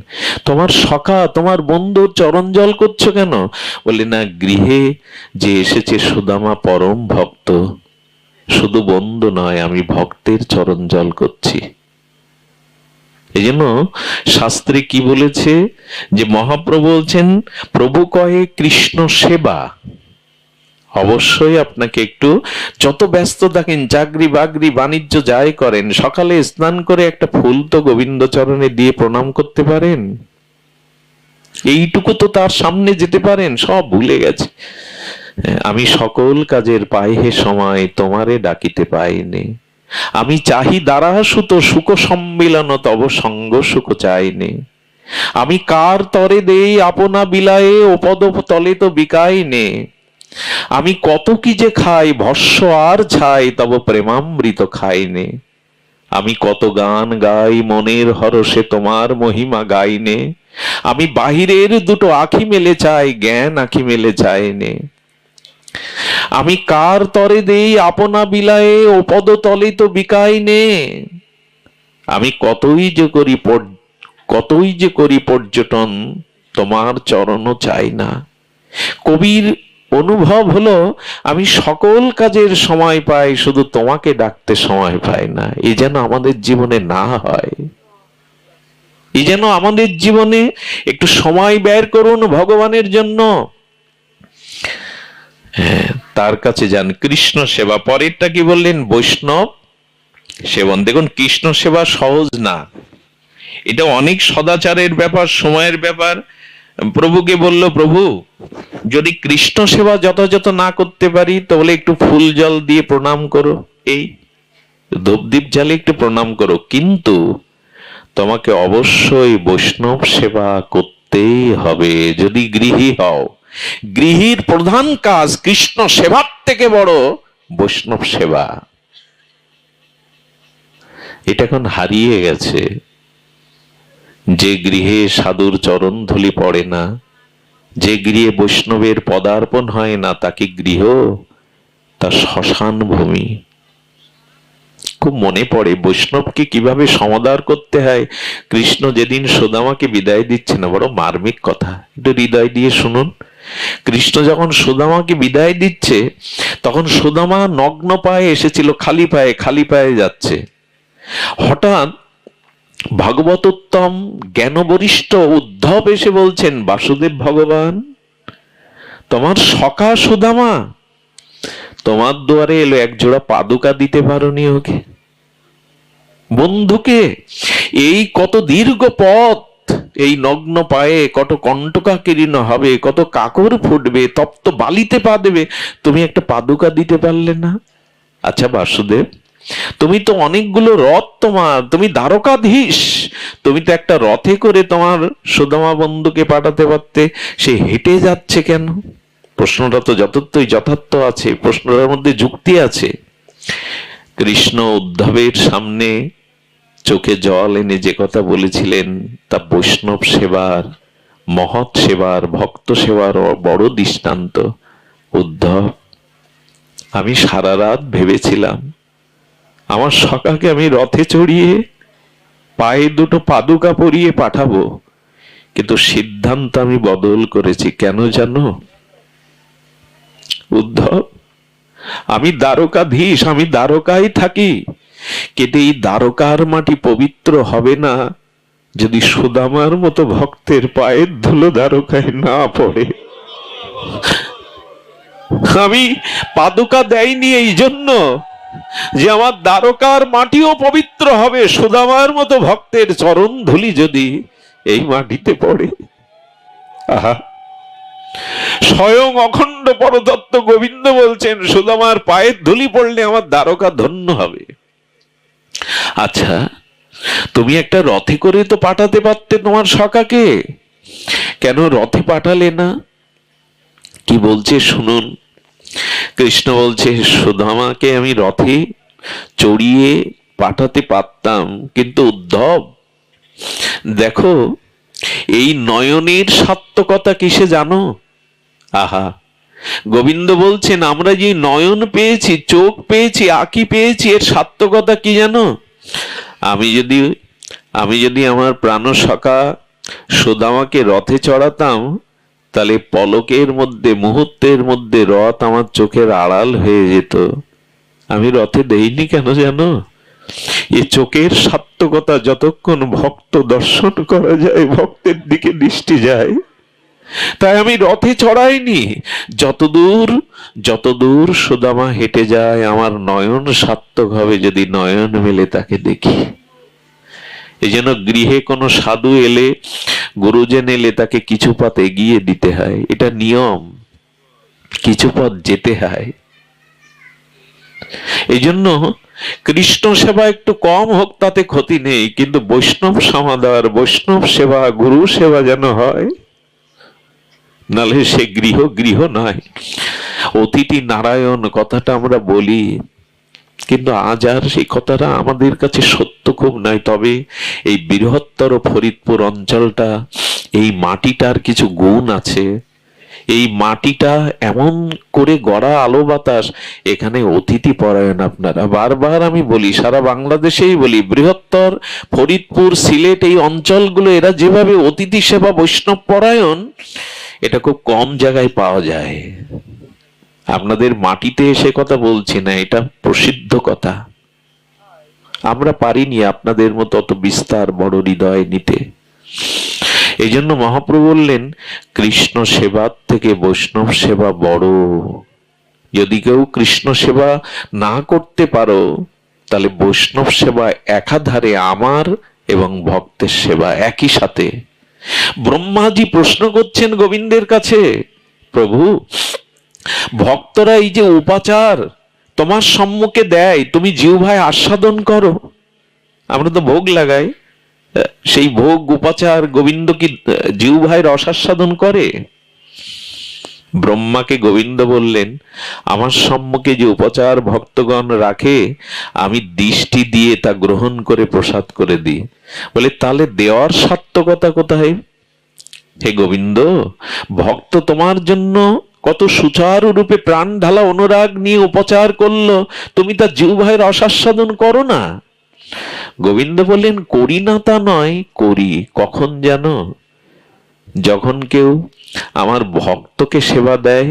A: তোমার সখা, তোমার বন্ধুর চরণ জল করছো কেন? বলে না, গৃহে যে এসেছে সুদামা পরম ভক্ত, শুধু বন্ধু নয়, আমি ভক্তের চরণ জল করছি। এই জন্য শাস্ত্রে কি বলেছে যে মহাপ্রভু বলছেন প্রভু কহে কৃষ্ণ সেবা। অবশ্যই আপনাকে একটু, যত ব্যস্ত থাকেন, চাকরি বাকরি বাণিজ্য যাই করেন, সকালে স্নান করে একটা ফুল তো গোবিন্দ চরণে দিয়ে প্রণাম করতে পারেন। এইটুকু তো তার সামনে যেতে পারেন। সব ভুলে গেছে। আমি সকল কাজের পাই হে সময়, তোমারে ডাকিতে পাইনি। আমি চাহি দ্বারা সুত সুখ সম্মিলন, তব সঙ্গ সুখ চাইনি। আমি কার তরে দেই আপনা বিলায়ে, ও পদ তলে তো বিকাইনে। আমি কত কি যে খাই ভস্য আর ছাই, তব প্রেমামৃত খাইনে। আমি কত গান গাই মনের হরষে, তোমার মহিমা গাইনে। আমি বাহিরের 2টো আখি মেলে চাই, জ্ঞান আখি মেলে চাইনে। আমি কার তরে দেই আপনা বিলায়ে, ও পদ তলে তো বিকাইনে। আমি কতই যে করি পর্যটন, তোমার চরণ চাই না। কবির অনুভব হলো আমি সকল কাজের সময় পাই, শুধু তোমাকে ডাকতে সময় পাই না। এই যেন আমাদের জীবনে না হয়। এই যেন আমাদের জীবনে একটু সময় ব্যয় করুন ভগবানের জন্য। হ্যাঁ, তার কাছে যান, কৃষ্ণ সেবা। পরেরটা কি বললেন? বৈষ্ণব সেবন। দেখুন, কৃষ্ণ সেবা সহজ না, এটা অনেক সদাচারের ব্যাপার, সময়ের ব্যাপার। প্রভুকে বলল, প্রভু যদি কৃষ্ণ সেবা যথাযথ না করতে পারি তাহলে একটু ফুল জল দিয়ে প্রণাম করো, এই ধূপদীপ জ্বালে একটু প্রণাম করো, কিন্তু তোমাকে অবশ্যই বৈষ্ণব সেবা করতেই হবে যদি গৃহী হও। গৃহীর প্রধান কাজ কৃষ্ণ সেবার থেকে বড় বৈষ্ণব সেবা। এটা এখন হারিয়ে গেছে। যে গৃহে সাধুর চরণ ধুলি পড়ে না, যে গৃহে বৈষ্ণবের পদার্পণ হয় না, তাকে গৃহ তার শ্মশান ভূমি। খুব মনে পড়ে বৈষ্ণবকে কিভাবে সমাদর করতে হয়। কৃষ্ণ যেদিন সুদামাকে বিদায় দিচ্ছে না, বড় মার্মিক কথা, একটু হৃদয় দিয়ে শুনুন। কৃষ্ণ যখন সুদামাকে বিদায় দিচ্ছে, তখন সুদামা নগ্ন পায়ে এসেছিল, খালি পায়ে যাচ্ছে। হঠাৎ ভাগবতোত্তম জ্ঞানবরিষ্ঠ উদ্ধব এসে বলছেন, বাসুদেব ভগবান, তোমার সখা সুদামা তোমার দুয়ারে এলো, এক জোড়া পাদুকা দিতে পারোনি ওকে, বন্ধুকে? এই কত দীর্ঘ পথ, এই নগ্ন পায়ে কত কণ্টকা কিরীণ হবে, কত কাকর ফুটবে, তপ্ত বালিতে পা দেবে, তুমি একটা পাদুকা দিতে পারলে না? আচ্ছা বাসুদেব, তুমি তো অনেকগুলো রথ, তুমি দ্বারকাধীশ, তুমি তো একটা রথে করে তোমার সুদামা বন্ধুকে পাঠাতে পারতে, সে হেঁটে যাচ্ছে কেন? প্রশ্নটা তো যথার্থই যথার্থ আছে, প্রশ্নটার মধ্যে যুক্তি আছে। কৃষ্ণ উদ্ধবের সামনে চোখে জল এনে যে কথা বলেছিলেন, তা বৈষ্ণব সেবার, মহৎ সেবার, ভক্ত সেবার বড় দৃষ্টান্ত। উদ্ধব, আমি সারা রাত ভেবেছিলাম আমার সখাকে আমি রথে চড়িয়ে পায়ে দুটো পাদুকা পরিয়ে পাঠাবো, কিন্তু সিদ্ধান্ত আমি বদল করেছি। কেন জানো উদ্ধব? আমি দ্বারকাধীশ, আমি দ্বারকায় থাকি, কিন্তু এই দ্বারকার মাটি পবিত্র হবে না যদি সুদামার মতো ভক্তের পায়ের ধুলো দ্বারকায় না পড়ে। আমি পাদুকা দেয়নি এই জন্য যে আমার দ্বারকার মাটিও পবিত্র হবে, সুদামার মতো ভক্তের চরণ ধুলি যদি এই মাটিতে পড়ে। আহা, স্বয়ং অখণ্ড পরতত্ত্ব গোবিন্দ বলছেন, সুদামার পায়ের ধুলি পড়লে আমার দ্বারকা ধন্য হবে। আচ্ছা, তুমি একটা রথে করে তো পাঠাতে পারতে তোমার সখাকে, কেন রথে পাঠালে না? কি বলছে শুনুন। কৃষ্ণ বলছে, সুদামাকে আমি রথে চড়িয়ে পাঠাতে পারতাম, কিন্তু উদ্ধব দেখো, এই নয়নের সার্থকতা কিসে জানো? আহা, গোবিন্দ বলছেন, আমরা যে নয়ন পেয়েছি, চোখ পেয়েছি, আঁখি পেয়েছি, এর সার্থকতা কি জানো? আমি যদি আমার প্রাণ সখা সুদামাকে রথে চড়াতাম, তাহলে পলকের মধ্যে, মুহূর্তের মধ্যে রথ আমার চোখের আড়াল হয়ে যেত। আমি রথে দেইনি কেন জানো? এ চোখের সার্থকতা যতক্ষণ ভক্ত দর্শন করা যায়, ভক্তের দিকে দৃষ্টি যায়, তাই আমি রথে চড়াইনি। যতদূর সুদামা হেঁটে যায়, আমার নয়ন সার্থক হবে যদি নয়ন মেলে তাকে দেখি। এই জন্য গৃহে কোনো সাধু এলে, গুরুজন এলে, তাকে কিছু পথ এগিয়ে দিতে হয়, এটা নিয়ম, কিছু পথ যেতে হয়। এই জন্য কৃষ্ণ সেবা একটু কম হোক তাতে ক্ষতি নেই, কিন্তু বৈষ্ণব সমাদর, বৈষ্ণব সেবা, গুরু সেবা যেন হয়, নাহলে সে গৃহ নয়। অতিথি নারায়ণ কথাটা আমরা বলি, কিন্তু আজ আর সেই কথাটা আমাদের কাছে সত্য খুব নাই। তবে এই বৃহত্তর ফরিদপুর অঞ্চলটা, এই মাটিটার কিছু গুণ আছে। এই মাটিটা এমন করে গড়া, আলো বাতাস, এখানে অতিথি পরায়ণ। আপনারা বারবার আমি বলি, সারা বাংলাদেশেই বলি, বৃহত্তর ফরিদপুর, সিলেট, এই অঞ্চলগুলো, এরা যেভাবে অতিথি সেবা, বৈষ্ণব পরায়ণ, এটা খুব কম জায়গায় পাওয়া যায়। আপনাদের মাটিতে এসে কথা বলছি না, এটা প্রসিদ্ধ কথা। আমরা পারিনি আপনাদের মতো অত বিস্তার বড় হৃদয় নিতে। এই জন্য মহাপ্রভু বললেন, কৃষ্ণ সেবার থেকে বৈষ্ণব সেবা বড়। যদি কেউ কৃষ্ণ সেবা না করতে পারো, তাহলে বৈষ্ণব সেবা একাধারে আমার এবং ভক্তের সেবা একই সাথে। ব্রহ্মাজি প্রশ্ন করছেন গোবিন্দের কাছে, প্রভু, ভক্তরা এই যে উপাচার তোমার সম্মুখে দেয়, তুমি জিহ্বায় আস্বাদন করো। আমরা তো ভোগ লাগাই, সেই ভোগ উপাচার গোবিন্দ কি জিহ্বায় রসাস্বাদন করে? ব্রহ্মাকে গোবিন্দ বললেন, আমার সম্মুখে যে উপচার ভক্তগণ রাখে, আমি দৃষ্টি দিয়ে তা গ্রহণ করে প্রসাদ করে দিই। বলে, তাহলে দেওয়ার সার্থকতা কোথায়? হে গোবিন্দ, ভক্ত তোমার জন্য কত সুচারু রূপে প্রাণ ঢালা অনুরাগ নিয়ে উপচার করলো, তুমি তা জিহ্বায় রসাস্বাদন করো না? গোবিন্দ বললেন, করি না তা নয়, করি। কখন জানো? যখন কেউ আমার ভক্তকে সেবা দেয়,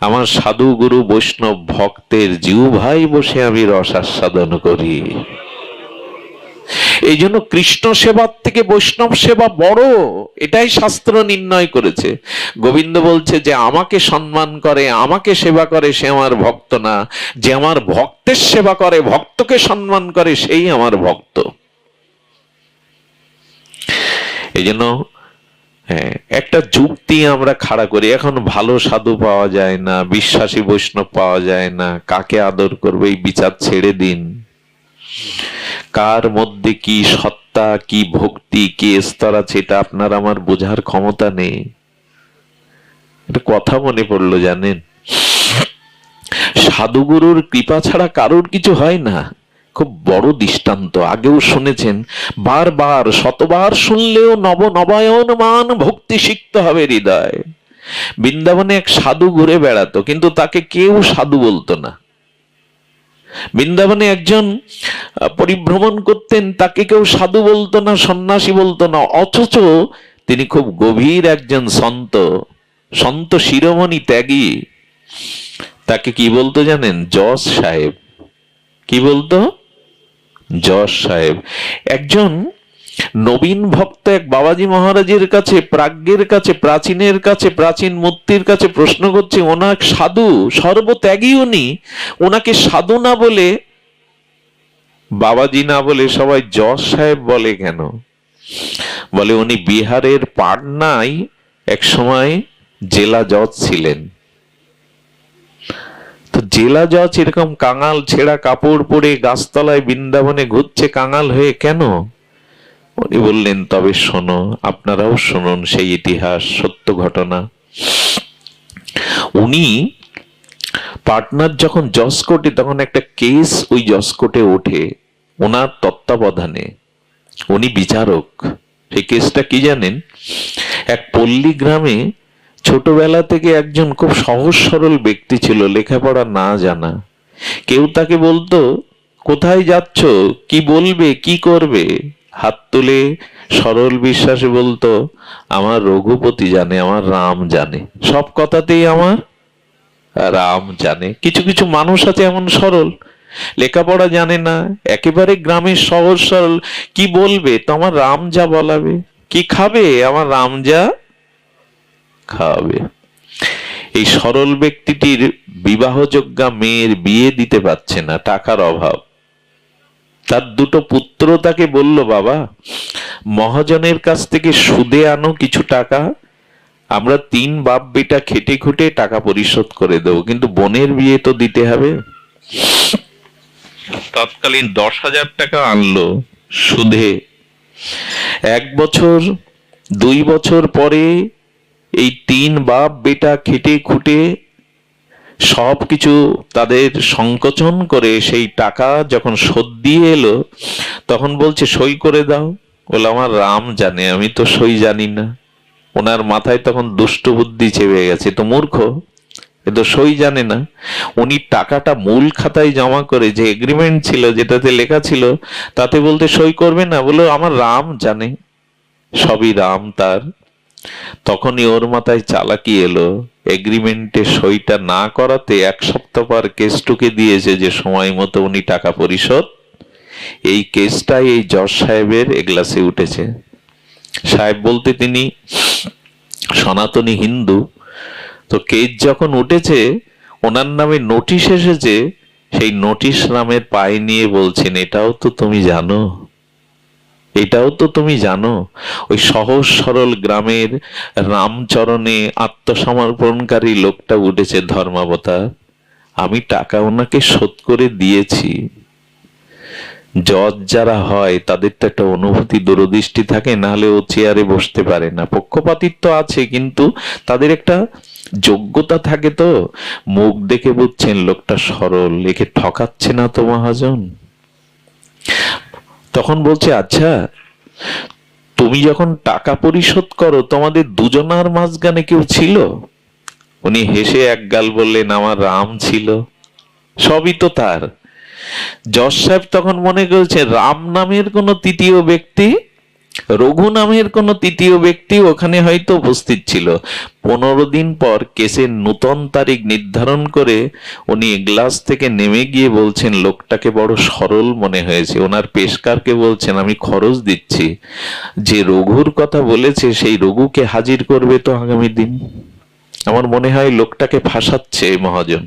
A: আমার সাধু গুরু বৈষ্ণব ভক্তের জিহ্বায় বসে আমি রসাস্বাদন করি। এই জন্য কৃষ্ণ সেবার থেকে বৈষ্ণব সেবা বড়, এটাই শাস্ত্র নির্ণয় করেছে। গোবিন্দ বলছে, যে আমাকে সম্মান করে, আমাকে সেবা করে, সে আমার ভক্ত না। যে আমার ভক্তের সেবা করে, ভক্তকে সম্মান করে, সেই আমার ভক্ত। এই জন্য একটা যুক্তি আমরা খাড়া করি, এখন ভালো সাধু পাওয়া যায় না, বিশ্বাসী বৈষ্ণব পাওয়া যায় না, কাকে আদর করবে এই বিচার ছেড়ে দিন। কার মধ্যে কি সত্তা, কি ভক্তি, কি স্তর আছে, এটা আপনার আমার বোঝার ক্ষমতা নেই। একটা কথা মনে পড়লো, জানেন, সাধুগুরুর কৃপা ছাড়া কারোর কিছু হয় না। খুব বড় দৃষ্টান্ত, আগেও শুনেছেন, বারবার শতবার শুনলেও নব নবায়ন মান ভক্তি শিখতে হবে হৃদয়। বৃন্দাবনে এক সাধু ঘুরে বেড়াতো, কিন্তু তাকে কেউ সাধু বলতো না। বৃন্দাবনে একজন পরিভ্রমণ করতেন, তাকে কেউ সাধু বলতো না, সন্ন্যাসী বলতো না, অথচ তিনি খুব গভীর একজন সন্ত, সন্ত শিরোমণি ত্যাগী। তাকে কি বলতো জানেন? যশ সাহেব। কি বলতো? যশ সাহেব। একজন নবীন ভক্ত এক বাবাজি মহারাজের কাছে, প্রাজ্ঞের কাছে, প্রাচীনের কাছে, প্রাচীন মূর্তির কাছে প্রশ্ন করছে, ওনার সাধু, সর্বত্যাগী উনি, ওনাকে সাধু না বলে, বাবাজি না বলে সবাই যশ সাহেব বলে কেন? বলে, উনি বিহারের পাটনায় এক সময় জেলা জজ ছিলেন। তো জেলা জজ এরকম কাঙাল ছেঁড়া কাপড় পরে গাছতলায় বৃন্দাবনে ঘুরছে কাঙাল হয়ে কেন? উনি বললেন, তবে শোনো, আপনারাও শুনুন সেই ইতিহাস, সত্য ঘটনা। উনি পাটনার যখন জজ কোর্টে, তখন একটা কেস ওই জজ কোর্টে ওঠে ওনার তত্ত্বাবধানে, উনি বিচারক। সেই কেসটা কি জানেন? এক পল্লী গ্রামে ছোটবেলা থেকে একজন খুব সহজ সরল ব্যক্তি ছিল, লেখাপড়া না জানা। কেউ তাকে বলতো, কোথায় যাচ্ছ, কি বলবে, কি করবে, হাত তুলে সরল বিশ্বাসে বলতো, আমার রঘুপতি জানে, আমার রাম জানে, সব কথাতেই আমার রাম জানে। কিছু কিছু মানুষ আছে এমন সরল, লেখাপড়া জানে না, একেবারে গ্রামের সহজ সরল, কি বলবে তো আমার রাম যা বলাবে, কি খাবে আমার রাম যা খাওয়াবে। এই সরল ব্যক্তিটির বিবাহযোগ্যা মেয়ের বিয়ে দিতে পারছে না, টাকার অভাব। তার দুটো পুত্র তাকে বলল, বাবা, মহাজনের কাছ থেকে সুদে আনো কিছু টাকা, আমরা 3 বাপ বেটা খেটে খুটে টাকা পরিশোধ করে দেবো, কিন্তু বোনের বিয়ে তো দিতে হবে। তৎকালীন 10,000 টাকা আনলো সুদে। 1 বছর 2 বছর পরে এই 3 বাপ বেটা খেটে খুটে সবকিছু তাদের সংকোচন করে সেই টাকা যখন শোধ দিয়ে এলো, তখন বলছে, সই করে দাও। বলে, আমার রাম জানে, আমি তো সই জানি না। ওনার মাথায় তখন দুষ্ট বুদ্ধি চেপে গেছে, তো মূর্খ, এ তো সই জানে না। উনি টাকাটা মূল খাতায় জমা করে, যে এগ্রিমেন্ট ছিল, যেটাতে লেখা ছিল, তাতে বলতে সই করবে না। বলে, আমার রাম জানে, সবই রাম তার। তখনই ওর মাথায় চালাকি এলো, এগ্রিমেন্টে সইটা না করাতে 1 সপ্তাহ পর কেসটুকে দিয়েছে যে সময় মতো উনি টাকা পরিশোধ। এই কেসটাই এই জজ সাহেবের এগলাসে উঠেছে। সাহেব বলতে তিনি সনাতনী হিন্দু। তো কেস যখন উঠেছে, ওনার নামে নোটিশ এসেছে, সেই নোটিশ নামের পায়ে নিয়ে বলছেন, এটাও তো তুমি জানো, এটাও তো তুমি জানো ওই সহজ সরল গ্রামের রামচরণে আত্মসমর্পণকারী লোকটা উঠেছে ধর্মাবতার, আমি টাকা ওনাকে শোধ করে দিয়েছি। জজ যারা হয় তাদের তো একটা অনুভূতি দূরদৃষ্টি থাকে, নাহলে ও চেয়ারে বসতে পারে না। পক্ষপাতিত্ব আছে, কিন্তু তাদের একটা যোগ্যতা থাকে। তো মুখ দেখে বুঝছেন লোকটা সরল, একে ঠকাচ্ছে না তো মহাজন। তখন বলছে, আচ্ছা তুমি যখন টাকা পরিশোধ করো তোমাদের দুজনার মাঝখানে কেউ ছিল? উনি হেসে একগাল বললেন, আমার রাম ছিল, সবই তো তার। জজ সাহেব তখন মনে করছে রাম নামের কোন তৃতীয় ব্যক্তি, রঘু নামের কোন তৃতীয় ব্যক্তি ওখানে হয়তো উপস্থিত ছিল। 15 দিন পর কেসের নূতন তারিখ নির্ধারণ করে উনি এগলাস থেকে নেমে গিয়ে বলছেন, লোকটাকে বড় সরল মনে হয়েছে। ওনার পেশকারকে বলছেন, আমি খরচ দিচ্ছি, যে রঘুর কথা বলেছে সেই রঘুকে হাজির করবে তো আগামী দিন। আমার মনে হয় লোকটাকে ফাঁসাচ্ছে মহাজন।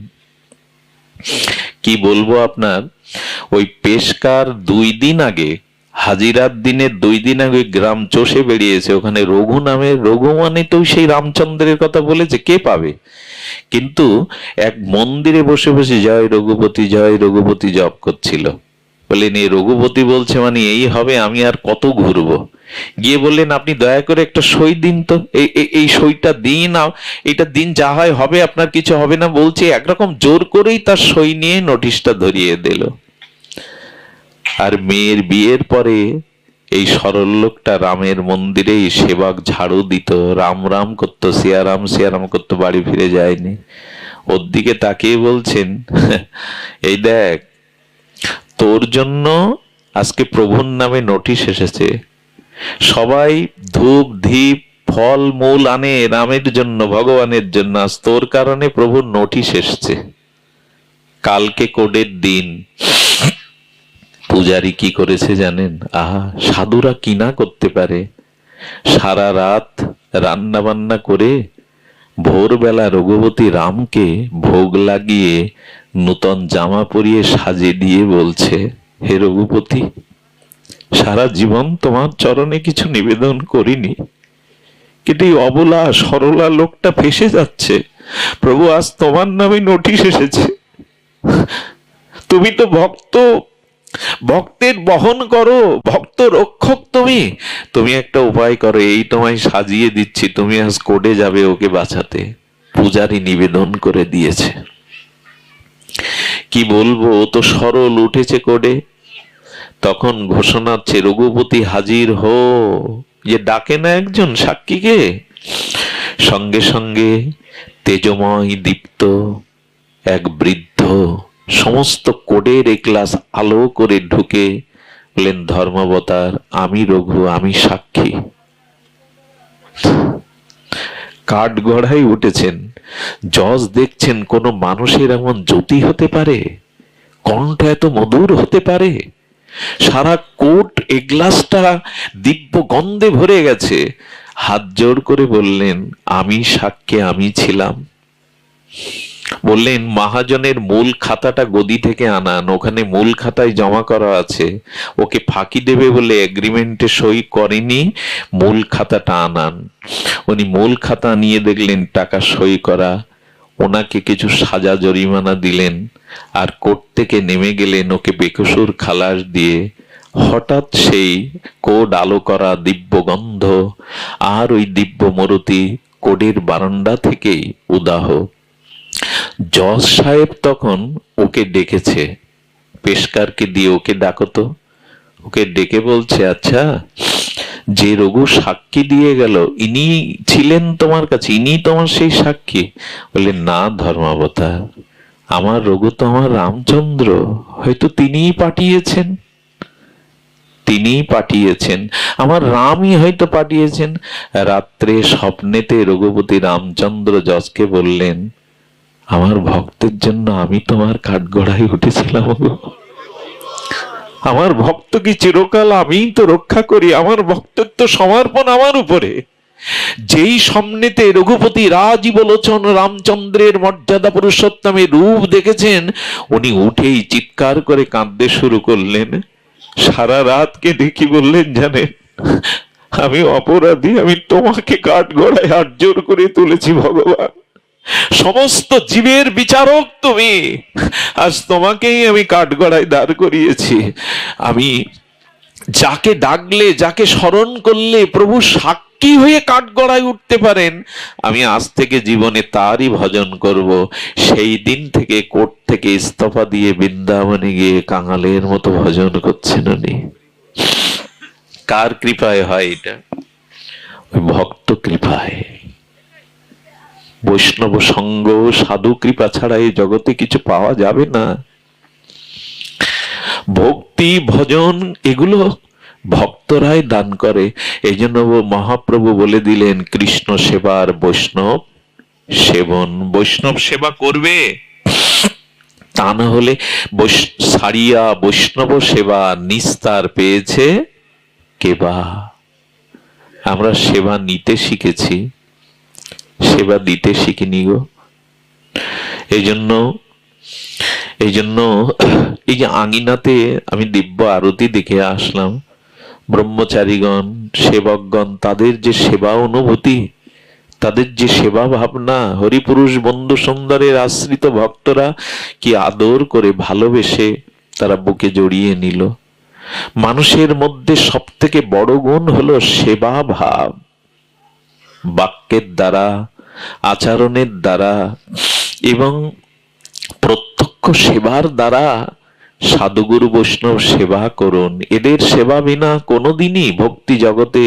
A: কি বলবো আপনার, ওই পেশকার 2 দিন আগে, হাজিরার দিনের 2 দিন আগে গ্রাম চষে বেরিয়েছে। ওখানে রঘু নামে, রঘু মানে তো সেই রামচন্দ্রের কথা বলেছে, কে পাবে? কিন্তু এক মন্দিরে বসে বসে জয় রঘুপতি জয় রঘুপতি জপ করছিল। বললেন, এই রঘুপতি বলছে মানে এই হবে, আমি আর কত ঘুরবো? গিয়ে বললেন, আপনি দয়া করে একটা সই দিন তো, এই সইটা দিন, এটা দিন, যা হয় হবে, আপনার কিছু হবে না বলছে। একরকম জোর করেই তার সই নিয়ে নোটিশটা ধরিয়ে দিল। আর মেয়ের বিয়ের পরে এই সরল লোকটা রামের মন্দিরে সেবক ঝাড়ু দিত, রাম রাম করতো, সিয়ারাম সিয়ারাম করতো, বাড়ি ফিরে যায়নি। ওর দিকে তাকিয়ে বলছেন, এই দেখ, তোর জন্য আজকে প্রভুর নামে নোটিশ এসেছে। সবাই ধূপ ধীপ ফল মূল আনে রামের জন্য, ভগবানের জন্য, আজ তোর কারণে প্রভুর নোটিশ এসছে। কালকে কোডের দিন। পূজারি কি করেছে জানেন? আহা, সাধুরা কি না করতে পারে। সারা রাত রান্না বান্না করে ভোরবেলা রঘুপতি রামকে ভোগ লাগিয়ে নূতন জামা পরিয়ে সাজে দিয়ে বলছে, হে রঘুপতি, সারা জীবন তোমার চরণে কিছু নিবেদন করিনি, কিন্তু এই অবলা সরলা লোকটা ফেসে যাচ্ছে। প্রভু, আজ তোমার নামে নোটিশ এসেছে। তুমি তো ভক্ত, ভক্তের বহন করো, ভক্ত রক্ষক তুমি। তুমি একটা উপায় করো, এই তোমায় সাজিয়ে দিচ্ছি, তুমি আজ কোর্টে যাবে ওকে বাঁচাতে। পূজারি নিবেদন করে দিয়েছে। কি বলবো, ও তো সরল, উঠেছে কোর্টে। তখন ঘোষণা হচ্ছে, রঘুপতি হাজির হো। যে ডাকে না একজন সাক্ষীকে, সঙ্গে সঙ্গে তেজময় দীপ্ত এক বৃদ্ধ সমস্ত কোডের এক্লাস আলো করে ঢুকে বললেন, ধর্মাবতার, আমি রঘু, আমি সাক্ষী। কাঠ গড়াই উঠেছেন। জজ দেখছেন, কোন মানুষের এমন জ্যোতি হতে পারে, কণ্ঠ এত মধুর হতে পারে। সারা কোট এগ্লাসটা দিব্য গন্ধে ভরে গেছে। হাত জোর করে বললেন, আমি সাক্ষী, আমি ছিলাম। বললেন, মহাজনের মূল খাতাটা গদি থেকে আনান, ওখানে মূল খাতায় জমা করা আছে। ওকে ফাঁকি দেবে বলে এগ্রিমেন্টে সই করেনি, মূল খাতাটা আনান। উনি মূল খাতা নিয়ে দেখলেন টাকা সই করা। ওনাকে কিছু সাজা জরিমানা দিলেন, আর কোর্ট থেকে নেমে গেলেন ওকে বেকসুর খালাস দিয়ে। হঠাৎ সেই কোড আলো করা দিব্য গন্ধ আর ওই দিব্য মূরতি কোডের বারান্দা থেকেই উদাহ। জজ সাহেব তখন ওকে ডেকেছে, পেশকারকে দিয়ে, ওকে ডাকো তো। ওকে ডেকে বলছে, আচ্ছা, যে রঘু সাক্ষী দিয়ে গেল, ইনি ছিলেন তোমার কাছে, ইনি তোমার সেই সাক্ষী? বললেন, না ধর্মাবতার, আমার রঘু তো আমার রামচন্দ্র, হয়তো তিনিই পাঠিয়েছেন। তিনিই পাঠিয়েছেন, আমার রামই হয়তো পাঠিয়েছেন। রাত্রে স্বপ্নেতে রঘুপতি রামচন্দ্র যশকে বললেন, আমার ভক্তের জন্য আমি তোমার কাঠগড়ায় উঠেছিলাম গো। আমার ভক্ত কি চিরকাল আমিই তো রক্ষা করি, আমার ভক্তের তো সমর্পণ আমার উপরে। যেই স্বপ্নেতে রঘুপতি রাজীব লোচন রামচন্দ্রের মর্যাদা পুরুষোত্তমের রূপ দেখেছেন, উনি উঠেই চিৎকার করে কাঁদতে শুরু করলেন। সারা রাত কেঁদে কি বললেন জানেন, আমি অপরাধী, আমি তোমাকে কাঠগড়ায় হাত জোর করে তুলেছি ভগবান, সমস্ত জীবের বিচারক তুমি, আজ তোমাকেই আমি কাঠগড়ায় দাঁড় করিয়েছি। আমি যাকে ডাকলে, যাকে স্মরণ করলে প্রভু সাক্ষী হয়ে কাঠগড়ায় উঠতে পারেন, আমি আজ থেকে জীবনে তারই ভজন করব। সেই দিন থেকে কোর্ট থেকে ইস্তফা দিয়ে বৃন্দাবনে গিয়ে কাঙালের মতো ভজন করছেন উনি। কার কৃপায় হয় এটা? ওই ভক্ত কৃপায়। বৈষ্ণব সঙ্গ, সাধু কৃপা ছাড়া এই জগতে কিছু পাওয়া যাবে না। ভক্তি ভজন এগুলো ভক্তরাই দান করে। এই জন্য মহাপ্রভু বলে দিলেন, কৃষ্ণ সেবার বৈষ্ণব সেবন। বৈষ্ণব সেবা করবে, তা না হলে ছাড়িয়া বৈষ্ণব সেবা নিস্তার পেয়েছে কেবা। আমরা সেবা নিতে শিখেছি, সেবা দিতে শিখিনি গো। এই জন্য এই যে আঙিনাতে আমি দিব্য আরতি দেখে আসলাম, ব্রহ্মচারীগণ, সেবকগণ, তাদের যে সেবা অনুভূতি, তাদের যে সেবা ভাবনা, হরিপুরুষ বন্ধু সুন্দরের আশ্রিত ভক্তরা কি আদর করে ভালোবেসে তারা বুকে জড়িয়ে নিল। মানুষের মধ্যে সব থেকে বড় গুণ হলো সেবা ভাব। বাক্যের দ্বারা, আচরণের দ্বারা এবং প্রত্যক্ষ সেবার দ্বারা সাধুগুরু বৈষ্ণব সেবা করুন। এদের সেবা বিনা কোনোদিনই ভক্তি জগতে,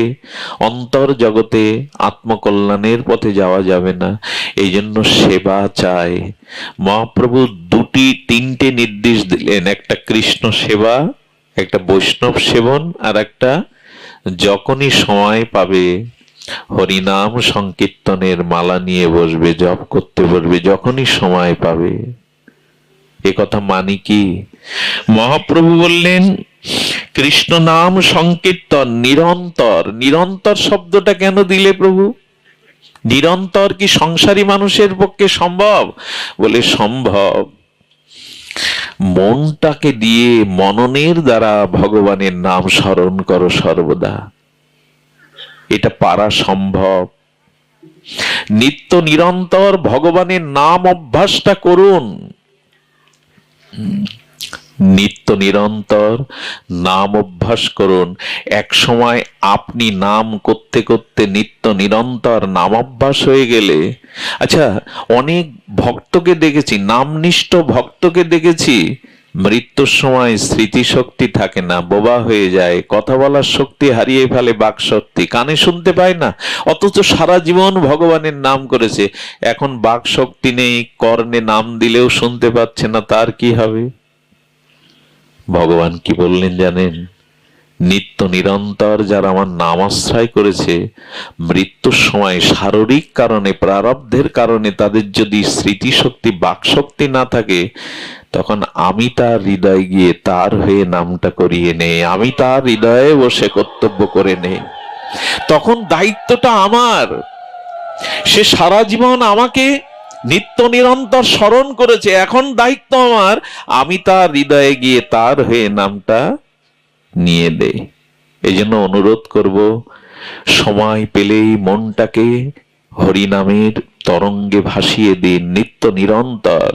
A: অন্তর জগতে আত্মকল্যাণের পথে যাওয়া যাবে না। এই জন্য সেবা চাই। মহাপ্রভু তিনটে নির্দেশ দিলেন, একটা কৃষ্ণ সেবা, একটা বৈষ্ণব সেবন, আর একটা যখনই সময় পাবে হরিনাম সংকীর্তনের মালা নিয়ে বসবে, জপ করতে বসবে, যখনই সময় পাবে। এ কথা মানে কি? মহাপ্রভু বললেন কৃষ্ণ নাম সংকীর্তন নিরন্তর। নিরন্তর শব্দটা কেন দিলে প্রভু? নিরন্তর কি সংসারী মানুষের পক্ষে সম্ভব? বলে সম্ভব। মনটাকে দিয়ে মননের দ্বারা ভগবানের নাম স্মরণ করো সর্বদা, এটা পারা সম্ভব। নিত্য নিরন্তর ভগবানের নাম অভ্যাসটা করুন। নিত্য নিরন্তর নাম অভ্যাস করুন। এক সময় আপনি নাম করতে করতে নিত্য নিরন্তর নাম অভ্যাস হয়ে গেলে, আচ্ছা, অনেক ভক্তকে দেখেছি, নামনিষ্ঠ ভক্তকে দেখেছি, মৃত্যুর সময় স্মৃতিশক্তি থাকে না, বোবা হয়ে যায়, কথা বলার শক্তি হারিয়ে ফেলে, বাক শক্তি, কানে শুনতে পায় না, অথচ সারা জীবন ভগবানের নাম করেছে, এখন বাক শক্তি নেই, কর্ণে নাম দিলেও শুনতে পাচ্ছে না, তার কি হবে? ভগবান কি বললেন জানেন? নিত্য নিরন্তর যারা আমার নাম আশ্রয় করেছে, মৃত্যুর সময় শারীরিক কারণে, প্রারব্ধের কারণে তাদের যদি স্মৃতিশক্তি, বাকশক্তি না থাকে, তখন আমি তার হৃদয়ে গিয়ে তার হয়ে নামটা করিয়ে নেই, আমি তার হৃদয়ে বসে কর্তব্য করে নেই। তখন দায়িত্বটা আমার। সে সারা জীবন আমাকে নিত্য নিরন্তর স্মরণ করেছে, এখন দায়িত্ব আমার, আমি তার হৃদয়ে গিয়ে তার হয়ে নামটা নিয়ে দেই। এই জন্য অনুরোধ করব, সময় পেলেই মনটাকে হরিনামের তরঙ্গে ভাসিয়ে দিন নিত্য নিরন্তর।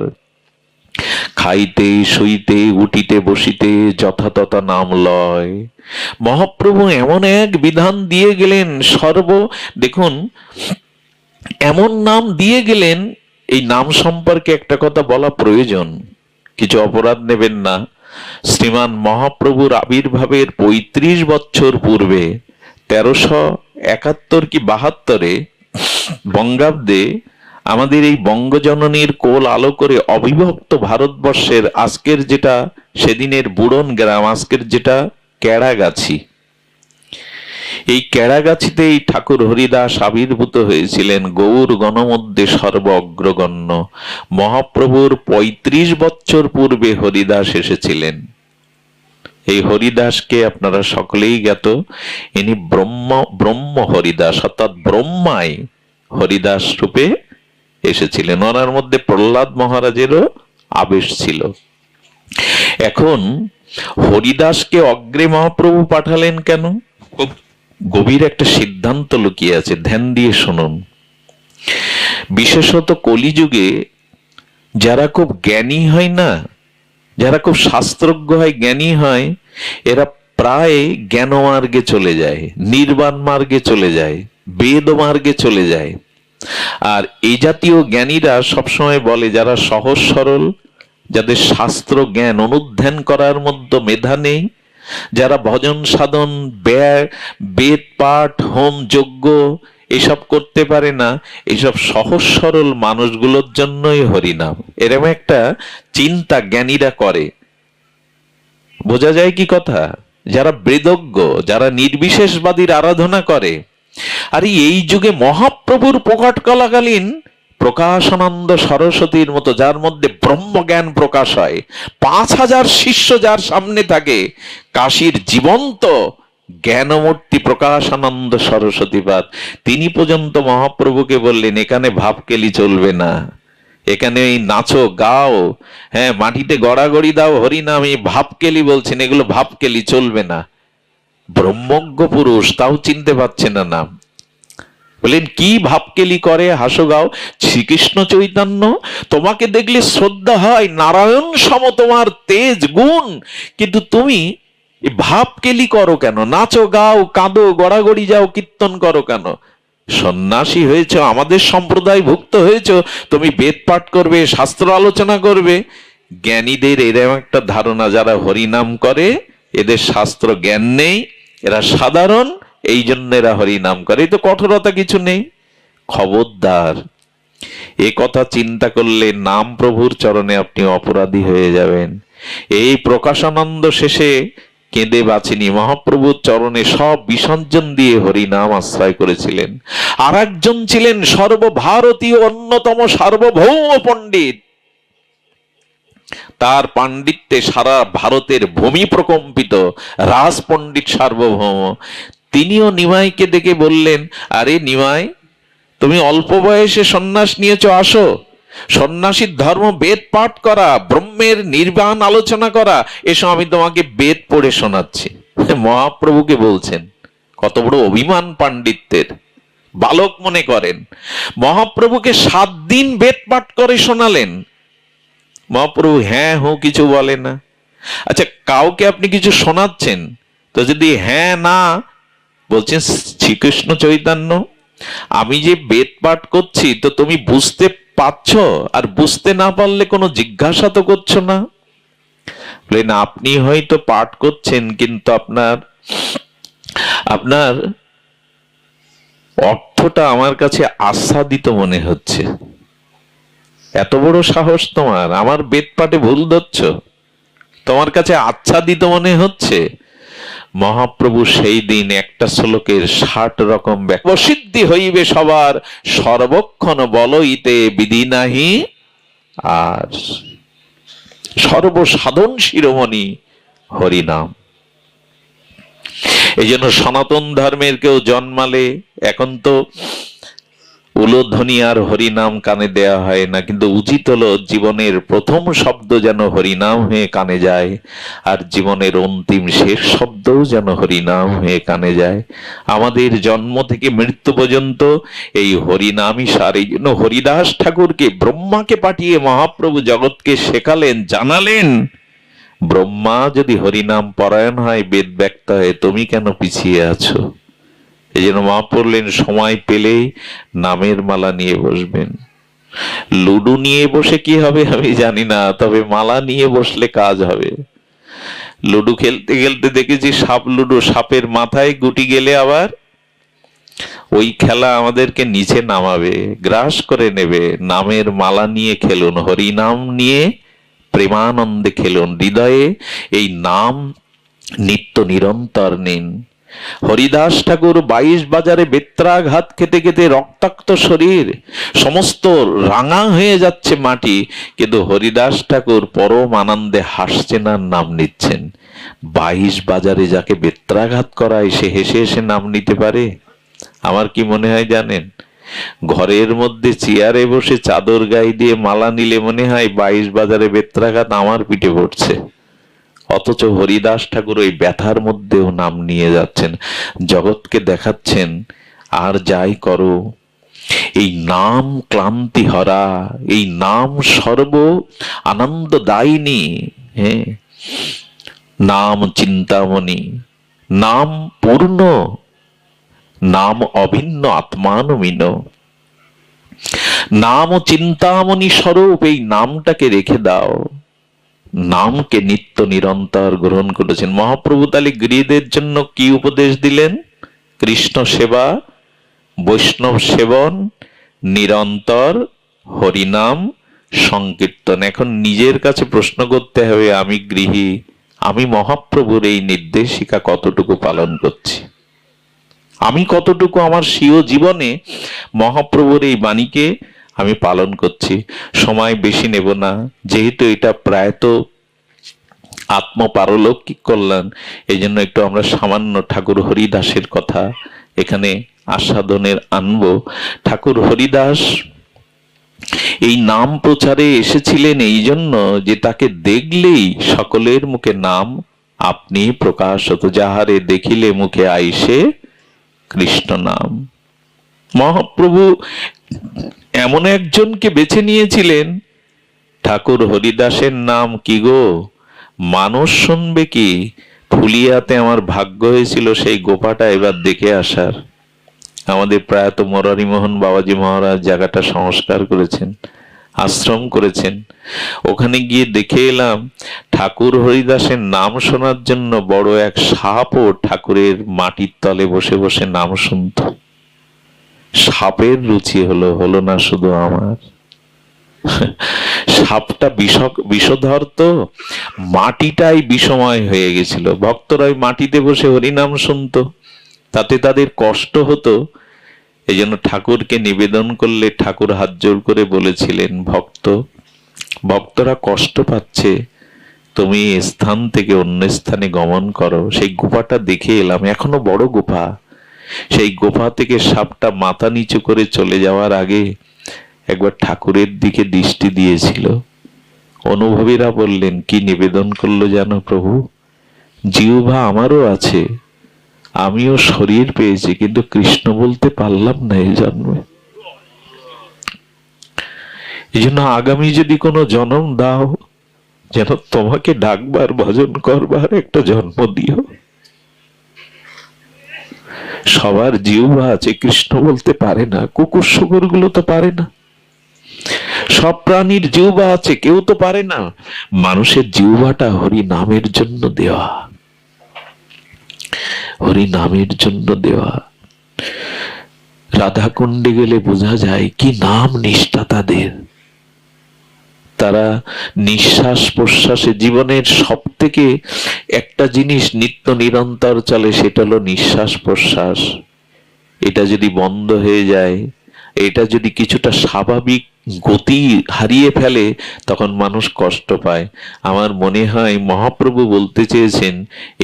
A: খাইতে শুইতে উঠিতে বসিতে যথাতথা নাম লয়। মহাপ্রভু এমন এক বিধান দিয়ে গেলেন, দেখুন, এমন নাম দিয়ে গেলেন। এই নাম সম্পর্কে একটা কথা বলা প্রয়োজন, কিছু অপরাধ নেবেন না। শ্রীমান মহাপ্রভুর আবির্ভাবের ৩৫ বছর পূর্বে ১৩৭১ কি ৭২ বঙ্গাব্দে আমাদের এই বঙ্গজননীর কোল আলো করে অবিভক্ত ভারতবর্ষের আজকের যেটা সেদিনের বুড়ন গ্রাম, আজকের যেটা কেড়াগাছি। এই কেড়াগাছিতে এই ঠাকুর হরিদাস আবির্ভূত হয়েছিলেন, গৌর গণমধ্যে সর্ব অগ্রগণ্য। মহাপ্রভুর ৩৫ বছর পূর্বে হরিদাস এসেছিলেন। এই হরিদাসকে আপনারা সকলেই জ্ঞাত। ইনি ব্রহ্ম হরিদাস, অর্থাৎ ব্রহ্মায় হরিদাস রূপে এসেছিলেন। ওনার মধ্যে প্রহ্লাদ মহারাজেরও আবেশ ছিল। এখন হরিদাসকে অগ্রে মহাপ্রভু পাঠালেন কেন? খুব গভীর একটা সিদ্ধান্ত লুকিয়ে আছে, ধ্যান দিয়ে শুনুন। বিশেষত কলিযুগে যারা খুব জ্ঞানী হয় না, যারা খুব শাস্ত্রজ্ঞ হয়, জ্ঞানী হয়, এরা প্রায় জ্ঞান মার্গে চলে যায়, নির্বাণ মার্গে চলে যায়, বেদ মার্গে চলে যায়। আর এই জাতীয় জ্ঞানীরা সবসময় বলে, যারা সহজ সরল, যাদের শাস্ত্র জ্ঞান অনুধ্যান করার মধ্যে মেধা নেই, যারা ভজন সাধন, বেদ পাঠ, হোম যজ্ঞ এসব করতে পারে না, এইসব সহজ সরল মানুষগুলোর জন্যই হরিনাম, এরকম একটা চিন্তা জ্ঞানীরা করে। বোঝা যায় কি কথা? যারা বেদজ্ঞ, যারা নির্বিশেষবাদীর আরাধনা করে। আর এই যুগে মহাপ্রভুর প্রকট কালাকালীন প্রকাশানন্দ সরস্বতীর মতো, যার মধ্যে ব্রহ্মজ্ঞান প্রকাশ হয়, ৫,০০০ শিষ্য যার সামনে থাকে, কাশীর জীবন্ত জ্ঞানমূর্তি প্রকাশানন্দ সরস্বতীপাদ, তিনি পর্যন্ত মহাপ্রভুকে বললেন, এখানে ভাবকেলি চলবে না, এখানে এই নাচো গাও, হ্যাঁ মাটিতে গড়াগড়ি দাও হরিনাম, এই ভাবকেলি বলছেন, এগুলো ভাবকেলি চলবে না। ব্রহ্মজ্ঞ পুরুষ, তাও চিনতে পারছে না নাম। বলেন কি ভাবকেলি করে, হাসো গাও? শ্রীকৃষ্ণ চৈতন্য, তোমাকে দেখলে শ্রদ্ধা হয়, নারায়ণ সম তোমার তেজ গুণ, কিন্তু তুমি ভাবকেলি করো কেন? নাচো গাও, কাঁদো, গড়াগড়ি যাও, কীর্তন করো কেন? সন্ন্যাসী হয়েছ, আমাদের সম্প্রদায় ভুক্ত হয়েছ, তুমি বেদ পাঠ করবে, শাস্ত্র আলোচনা করবে। জ্ঞানীদের এরকম একটা ধারণা, যারা হরিনাম করে এদের শাস্ত্র জ্ঞান নেই, এরা সাধারণ, এই জন্য এরা হরিনাম করে, এই তো কঠোরতা কিছু নেই। খবরদার, এ কথা চিন্তা করলে নাম প্রভুর চরণে আপনি অপরাধী হয়ে যাবেন। এই প্রকাশানন্দ শেষে কেঁদে বাঁচিনি, মহাপ্রভুর চরণে সব বিসর্জন দিয়ে হরিনাম আশ্রয় করেছিলেন। আর একজন ছিলেন সর্বভারতীয় অন্যতম সার্বভৌম পণ্ডিত, তার পাণ্ডিত্যে সারা ভারতের ভূমি প্রকম্পিত, রাজ পণ্ডিত সার্বভৌম। তিনিও নিমাইকে ডেকে বললেন, আরে নিমাই, তুমি অল্প বয়সে সন্ন্যাস নিয়েছ, আসো, সন্ন্যাসীর ধর্ম বেদ পাঠ করা, ব্রহ্মের নির্বাণ আলোচনা করা, এসো আমি তোমাকে বেদ পড়ে শোনাচ্ছি। মহাপ্রভুকে বলছেন, কত বড় অভিমান পাণ্ডিত্যের! বালক মনে করেন। মহাপ্রভুকে 7 দিন বেদ পাঠ করে শোনালেন। মহাপ্রভু হ্যাঁ হো কিছু বলে না। আচ্ছা, কাউকে আপনি কিছু শোনাচ্ছেন তো যদি হ্যাঁ না বলছেন, শ্রীকৃষ্ণ চৈতন্য, আমি যে বেদ পাঠ করছি তো তুমি বুঝতে পারছ, আর বুঝতে না পারলে কোনো জিজ্ঞাসা তো করছো না। বলেন, আপনি হয়তো পাঠ করছেন, কিন্তু আপনার অর্থটা আমার কাছে আস্বাদিত মনে হচ্ছে। এত বড় সাহস তোমার, আমার বেদ পাঠে ভুল ধরছ, তোমার কাছে আচ্ছাদিত মনে হচ্ছে। মহাপ্রভু সেই দিন একটা শ্লোকের 60 রকম সিদ্ধি হইবে সবার, সর্বক্ষণ বলইতে বিধি নাহি আর, সর্বসাধন শিরোমণি হরিনাম। এই জন্য সনাতন ধর্মের কেউ জন্মালে, এখন তো উলোধ্বনি আর হরিনাম কানে দেয়া হয় না, কিন্তু উচিত হলো জীবনের প্রথম শব্দ যেন হরিনাম হয়ে কানে যায়, আর জীবনের অন্তিম শেষ শব্দও যেন হরিনাম হয়ে কানে যায়। আমাদের জন্ম থেকে মৃত্যু পর্যন্ত এই হরিনামই সার। এই জন্য হরিদাস ঠাকুরকে ব্রহ্মাকে পাঠিয়ে মহাপ্রভু জগৎকে শেখালেন, জানালেন, ব্রহ্মা যদি হরিনাম পরায়ণ হয়, বেদ ব্যক্ত হয়, তুমি কেন পিছিয়ে আছো? এই জন্য মা পড়লেন, সময় পেলেই নামের মালা নিয়ে বসবেন। লুডু নিয়ে বসে কি হবে আমি জানি না, তবে মালা নিয়ে বসলে কাজ হবে। লুডু খেলতে খেলতে দেখেছি সাপ লুডু, সাপের মাথায় গুটি গেলে আবার ওই খেলা আমাদেরকে নিচে নামাবে, গ্রাস করে নেবে। নামের মালা নিয়ে খেলুন, হরিনাম নিয়ে প্রেমানন্দে খেলুন। হৃদয়ে এই নাম নিত্য নিরন্তর নিন। হরিদাস ঠাকুর 22 বাজারে বেত্রাঘাত খেতে খেতে রক্তাক্ত শরীর, সমস্ত রাঙা হয়ে যাচ্ছে মাটি, কিন্তু হরিদাস ঠাকুর পরম আনন্দে হাসছেন আর নাম নিচ্ছেন। 22 বাজারে যাকে বেত্রাঘাত করায় সে হেসে হেসে নাম নিতে পারে? আমার কি মনে হয় জানেন, ঘরের মধ্যে চেয়ারে বসে চাদর গায়ে দিয়ে মালা নিলে মনে হয় 22 বাজারে বেত্রাঘাত আমার পিঠে পড়ছে। অথচ হরিদাস ঠাকুর ওই ব্যথার মধ্যেও নাম নিয়ে যাচ্ছেন, জগৎকে দেখাচ্ছেন আর যাই করো এই নাম ক্লান্তি হরা, এই নাম সর্ব আনন্দদায়িনী। হ্যাঁ, নাম চিন্তামণি, নাম পূর্ণ, নাম অভিন্ন আত্মানুমিন। নাম চিন্তামণি স্বরূপ এই নামটাকে রেখে দাও, নামকে নিত্য নিরন্তর গ্রহণ করেছেন। মহাপ্রভু তাহলে গিরিদের জন্য কি উপদেশ দিলেন? কৃষ্ণ সেবা, বৈষ্ণব সেবন, নিরন্তর হরিনাম সংকীর্তন। এখন নিজের কাছে প্রশ্ন করতে হবে, আমি গৃহী, আমি মহাপ্রভুর এই নির্দেশিকা কতটুকু পালন করছি? আমি কতটুকু আমার স্বীয় জীবনে মহাপ্রভুর এই বাণীকে আমি পালন করছি? সময় বেশি নেব না, যেহেতু এটা প্রায়ত আত্মপারলৌকিক কল্যাণ, এই জন্য একটু আমরা সামান্য ঠাকুর হরিদাসের কথা এখানে আস্বাদনের আনবো। ঠাকুর হরিদাস এই নাম প্রচারে এসেছিলেন এই জন্য যে তাকে দেখলেই সকলের মুখে নাম আপনি প্রকাশ হতো। যাহারে দেখিলে মুখে আইসে কৃষ্ণ নাম। মহাপ্রভু এমন একজনকে বেছে নিয়েছিলেন, ঠাকুর হরিদাসের নাম কি গো মানুষ শুনবে কি? ফুলিয়াতে আমার ভাগ্য হয়েছিল সেই গোপাটা এবার দেখে আসার। আমাদের প্রয়াত মুরারি মোহন বাবাজি মহারাজ জায়গাটা সংস্কার করেছেন, আশ্রম করেছেন, ওখানে গিয়ে দেখে এলাম ঠাকুর হরিদাসের নাম শোনার জন্য বড় এক সাপও ঠাকুরের মাটির তলে বসে বসে নাম শুনত। সাপের রুচি হলো না শুধু আমার, সাপটা বিষধর, তো মাটিটাই বিষময় হয়ে গেছিল। ভক্তরা ওই মাটিতে বসে হরিনাম শুনতো, তাতে তাদের কষ্ট হতো। এই জন্য ঠাকুরকে নিবেদন করলে ঠাকুর হাত জোর করে বলেছিলেন, ভক্তরা কষ্ট পাচ্ছে, তুমি স্থান থেকে অন্য স্থানে গমন করো। সেই গুফাটা দেখে এলাম, এখনো বড় গুফা। সেই গুফা থেকে সাপটা মাথা নিচু করে চলে যাওয়ার আগে একবার ঠাকুরের দিকে দৃষ্টি দিয়েছিল। অনুভবীরা বললেন, কি নিবেদন করলো জানো প্রভু? জিহ্বা আমারও আছে, আমিও শরীর পেয়েছি, কিন্তু কৃষ্ণ বলতে পারলাম না এই জন্মে। এই জন্য আগামী যদি কোনো জন্ম দাও, যেন তোমাকে ডাকবার ভজন করবার একটা জন্ম দিও। সবার জিহ্বা আছে, কৃষ্ণ বলতে পারে না। কুকুর শুকুর গুলো তো পারে না। সব প্রাণীর জিহ্বা আছে, কেউ তো পারে না। মানুষের জিহ্বাটা হরি নামের জন্য দেওয়া, হরি নামের জন্য দেওয়া। রাধাকুণ্ডে গেলে বোঝা যায় কি নাম নিষ্ঠা তাদের। তারা নিঃশ্বাস প্রশ্বাসে, জীবনের সব থেকে একটা জিনিস নিত্য নিরন্তর চলে, সেটা হলো নিঃশ্বাস প্রশ্বাস। এটা যদি বন্ধ হয়ে যায়, এটা যদি কিছুটা স্বাভাবিক গতি হারিয়ে ফেলে, তখন মানুষ কষ্ট পায়। আমার মনে হয় মহাপ্রভু বলতে চেয়েছেন,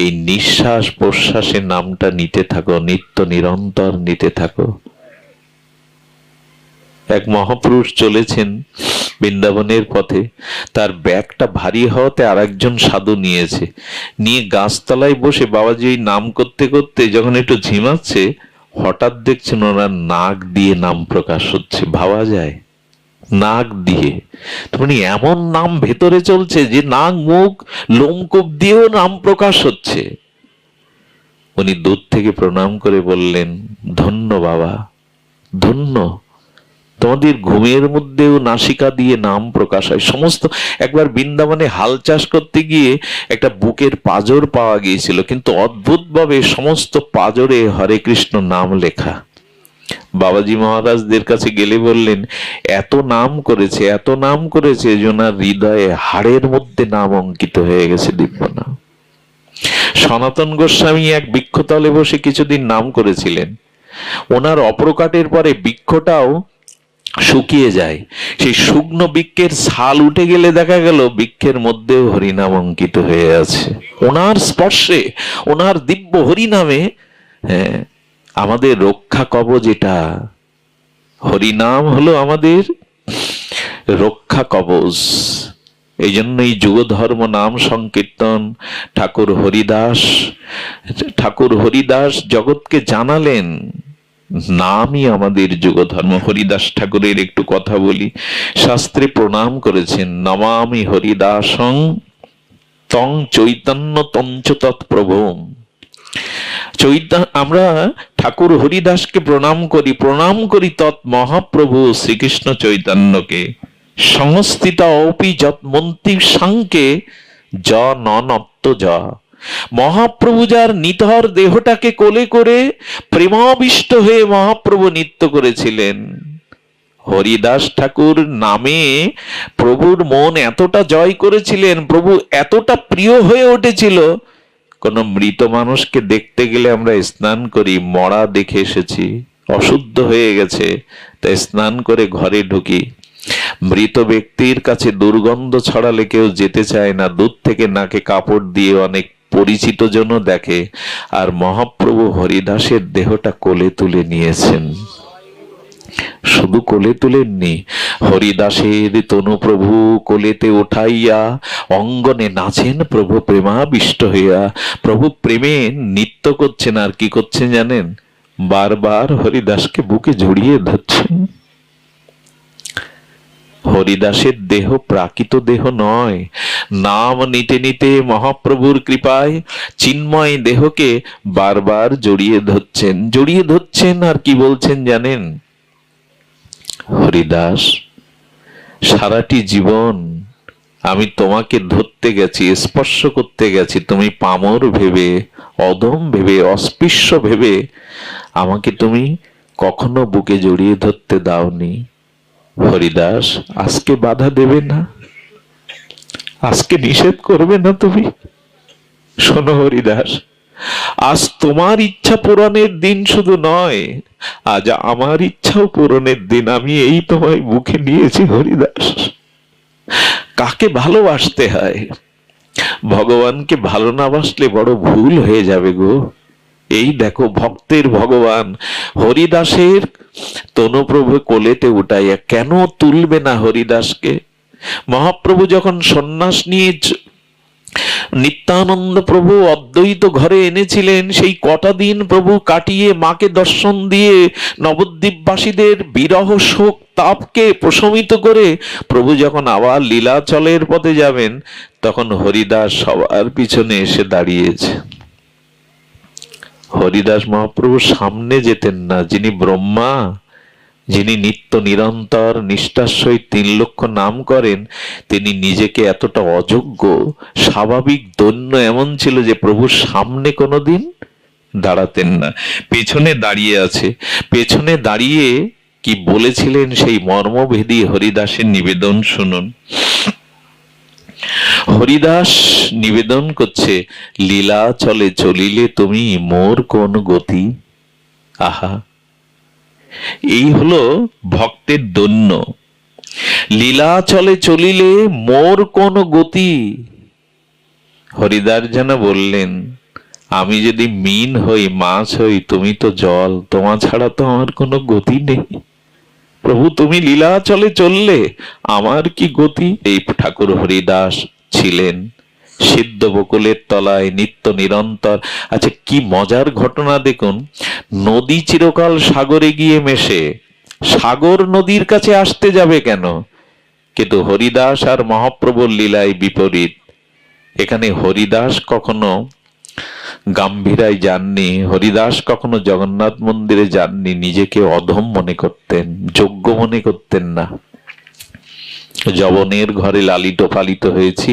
A: এই নিঃশ্বাস প্রশ্বাসের নামটা নিতে থাকো, নিত্য নিরন্তর নিতে থাকো। এক মহাপুরুষ চলেছেন বৃন্দাবনের পথে, তার ব্যাগটা ভারী হওয়াতে আর একজন সাধু নিয়ে গাছতলায় বসে বাবাজি ওই নাম করতে করতে যখন একটু ঝিমাচ্ছে, হঠাৎ দেখছেন ওনার নাক দিয়ে নাম প্রকাশ হচ্ছে। ভাবা যায়? নাক দিয়ে, মানে এমন নাম ভেতরে চলছে যে নাক মুখ লোমকূপ দিয়েও নাম প্রকাশ হচ্ছে। উনি দূর থেকে প্রণাম করে বললেন, ধন্য বাবা, ধন্য, তোমাদের ঘুমের মধ্যেও নাসিকা দিয়ে নাম প্রকাশ হয়। সমস্ত একবার বৃন্দাবনে হাল চাষ করতে গিয়ে একটা বুকের পাঁজর পাওয়া গিয়েছিল, কিন্তু অদ্ভুতভাবে সমস্ত পাঁজরে হরে কৃষ্ণ নাম লেখা। বাবাজি মহারাজদের কাছে গেলে বললেন, এত নাম করেছে, এত নাম করেছে যে ওনার হৃদয়ে হাড়ের মধ্যে নাম অঙ্কিত হয়ে গেছে, দিব্য নাম। সনাতন গোস্বামী এক বৃক্ষতলে বসে কিছুদিন নাম করেছিলেন। ওনার অপ্রকাটের পরে বৃক্ষটাও শুকিয়ে যায়। সেই শুকনো বৃক্ষের ছাল উঠে গেলে দেখা গেল বৃক্ষের মধ্যেও হরিনাম অঙ্কিত হয়ে আছে। ওনার স্পর্শে, ওনার দিব্য হরিনামে হ্যাঁ আমাদের রক্ষা কবচ। এটা হরিনাম হলো আমাদের রক্ষা কবচ। এই জন্যই যুগ ধর্ম নাম সংকীর্তন ঠাকুর হরিদাস জগৎকে জানালেন, নামই আমাদের যুগ ধর্ম। হরিদাস ঠাকুরের একটু কথা বলি। শাস্ত্রে প্রণাম করেছেন, নমামি হরিদাসং তং চৈতন্য তঞ্চ তৎপ্রভুম। আমরা ঠাকুর হরিদাসকে প্রণাম করি তৎ মহাপ্রভু শ্রীকৃষ্ণ চৈতন্যকে। সংস্থিত অপি যৎ মন্ত্রী সাংকে য নপ্ত য। মহাপ্রভু যার নিথর দেহটাকে কোলে করে প্রেমাবিষ্ট হয়ে মহাপ্রভু নৃত্য করেছিলেন। হরিদাস ঠাকুর নামে প্রভুর মন এতটা জয় করেছিলেন, প্রভু এতটা প্রিয় হয়ে উঠেছিল। কোন মৃত মানুষকে দেখতে গেলে আমরা স্নান করি, মরা দেখে এসেছি, অশুদ্ধ হয়ে গেছে, তাই স্নান করে ঘরে ঢুকি। মৃত ব্যক্তির কাছে দুর্গন্ধ ছড়ালে কেউ যেতে চায় না, দূর থেকে নাকে কাপড় দিয়ে অনেক পরিচিত জন দেখে। আর মহাপ্রভু হরিদাসের দেহটা কোলে তুলে নিয়েছেন। শুধু কোলে তুলেননি, হরিদাসের তনু প্রভু কোলেতে উঠাইয়া অঙ্গনে নাচেন প্রভু প্রেমাবিষ্ট হইয়া। প্রভু প্রেমে নৃত্য করছেন। আর কি করছেন জানেন? বারবার হরিদাসকে বুকে জড়িয়ে ধরছেন। হরিদাসের দেহ প্রাকৃত দেহ নয়। নাম নিতে নিতে মহাপ্রভুর কৃপায় চিন্ময় দেহকে বারবার জড়িয়ে ধরছেন। আর কি বলছেন জানেন? হরিদাস, সারাটি জীবন আমি তোমাকে ধরতে গেছি, স্পর্শ করতে গেছি, তুমি পামর ভেবে, অধম ভেবে, অস্পৃশ্য ভেবে আমাকে তুমি কখনো বুকে জড়িয়ে ধরতে দাওনি। হরিদাস, আজকে বাধা দেবে না? আজকে নিষেধ করবে না তুমি? শোনো হরিদাস, আজ তোমার ইচ্ছা পূরণের দিন শুধু নয়, আজ আমার ইচ্ছাও পূরণের দিন। আমি এই তোমায় বুকে নিয়েছি হরিদাস। কাকে ভালোবাসতে হয়? ভগবানকে ভালো না বাসলে বড় ভুল হয়ে যাবে গো। এই দেখো ভক্তের ভগবান হরিদাসের তনুপ্রভু কোলেতে উঠাইয়া, কেন তুলবে না হরিদাসকে? মহাপ্রভু যখন সন্ন্যাস নিয়ে নিত্যানন্দ প্রভু অদ্বৈত ঘরে এনেছিলেন, সেই কটা দিন প্রভু কাটিয়ে মাকে দর্শন দিয়ে নবদ্বীপবাসীদের বিরহ শোক তাপকে প্রশমিত করে প্রভু যখন আবার লীলাচলের পথে যাবেন, তখন হরিদাস সবার পিছনে এসে দাঁড়িয়েছে। হরিদাস মহাপ্রভু সামনে যেতেন না। যিনি ব্রহ্মা, যিনি নিত্য নিরন্তর নিষ্ঠার সহিত 3 লক্ষ নাম করেন, তিনি নিজেকে এতটা অযোগ্য, স্বাভাবিক দৈন্য এমন ছিল যে প্রভুর সামনে কোনোদিন দাঁড়াতেন না, পেছনে দাঁড়িয়ে আছে। পেছনে দাঁড়িয়ে কি বলেছিলেন সেই মর্মভেদী হরিদাসের নিবেদন শুনুন। হরিদাস নিবেদন করছে, লীলা চলে চলিলে তুমি মোর কোন গতি। আহা, এই হলো ভক্তের দৈন্য। লীলা চলে চলিলে মোর কোন গতি। হরিদাস যেন বললেন, আমি যদি মিন হই, মাছ হই, তুমি তো জল, তোমা ছাড়া তো আমার কোনো গতি নেই। প্রভু তুমি লীলা চলে চললে আমার কি গতি? এই ঠাকুর হরিদাস ছিলেন সিদ্ধ বকুলের তলায় নিত্য নিরন্তর। আচ্ছা, কি মজার ঘটনা দেখুন। নদী চিরকাল সাগরে গিয়ে মেশে, সাগর নদীর কাছে আসতে যাবে কেন? কিন্তু হরিদাস আর মহাপ্রভুর লীলায় বিপরীত। এখানে হরিদাস কখনো গাম্ভীরায় যাননি, হরিদাস কখনো জগন্নাথ মন্দিরে যাননি, নিজেকে অধম মনে করতেন, যোগ্য মনে করতেন না। যবনের ঘরে লালিত পালিত হয়েছি,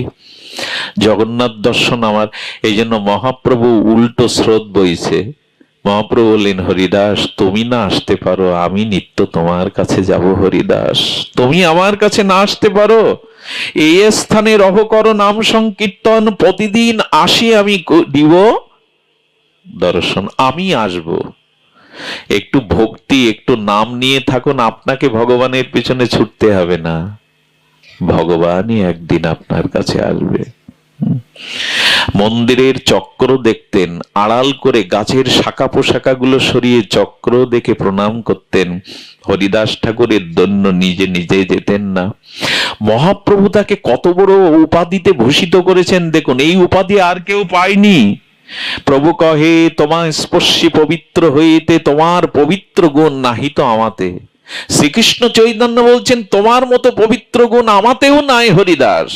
A: জগন্নাথ দর্শন আমার, এই জন্য মহাপ্রভু উল্টো স্রোত বইছে। মহাপ্রভু বললেন, হরিদাস তুমি না আসতে পারো, আমি নিত্য তোমার কাছে যাব। হরিদাস তুমি আমার কাছে না আসতে পারো, এই স্থানে রহ করো নাম সংকীর্তন, প্রতিদিন আসি আমি দিব দর্শন, আমি আসব। একটু ভক্তি, একটু নাম নিয়ে থাকুন, আপনাকে ভগবানের পিছনে ছুটতে হবে না, ভগবানই একদিন আপনার কাছে আসবে। মন্দিরের চক্র দেখতেন, আড়াল করে গাছের শাখা পোশাকা গুলো সরিয়ে চক্র দেখে প্রণাম করতেন। হরিদাস ঠাকুরের দন্য নিজে নিজে যেতেন না। মহাপ্রভু তাকে কত বড় উপাধিতে ভূষিত করেছেন দেখুন, এই উপাধি আর কেউ পায়নি। প্রভু কহে, তোমার স্পর্শী পবিত্র হইতে তোমার পবিত্র গুণ নাহিত আমাতে। শ্রীকৃষ্ণ চৈতন্য বলছেন, তোমার মতো পবিত্র গুণ আমাতেও নাই হরিদাস।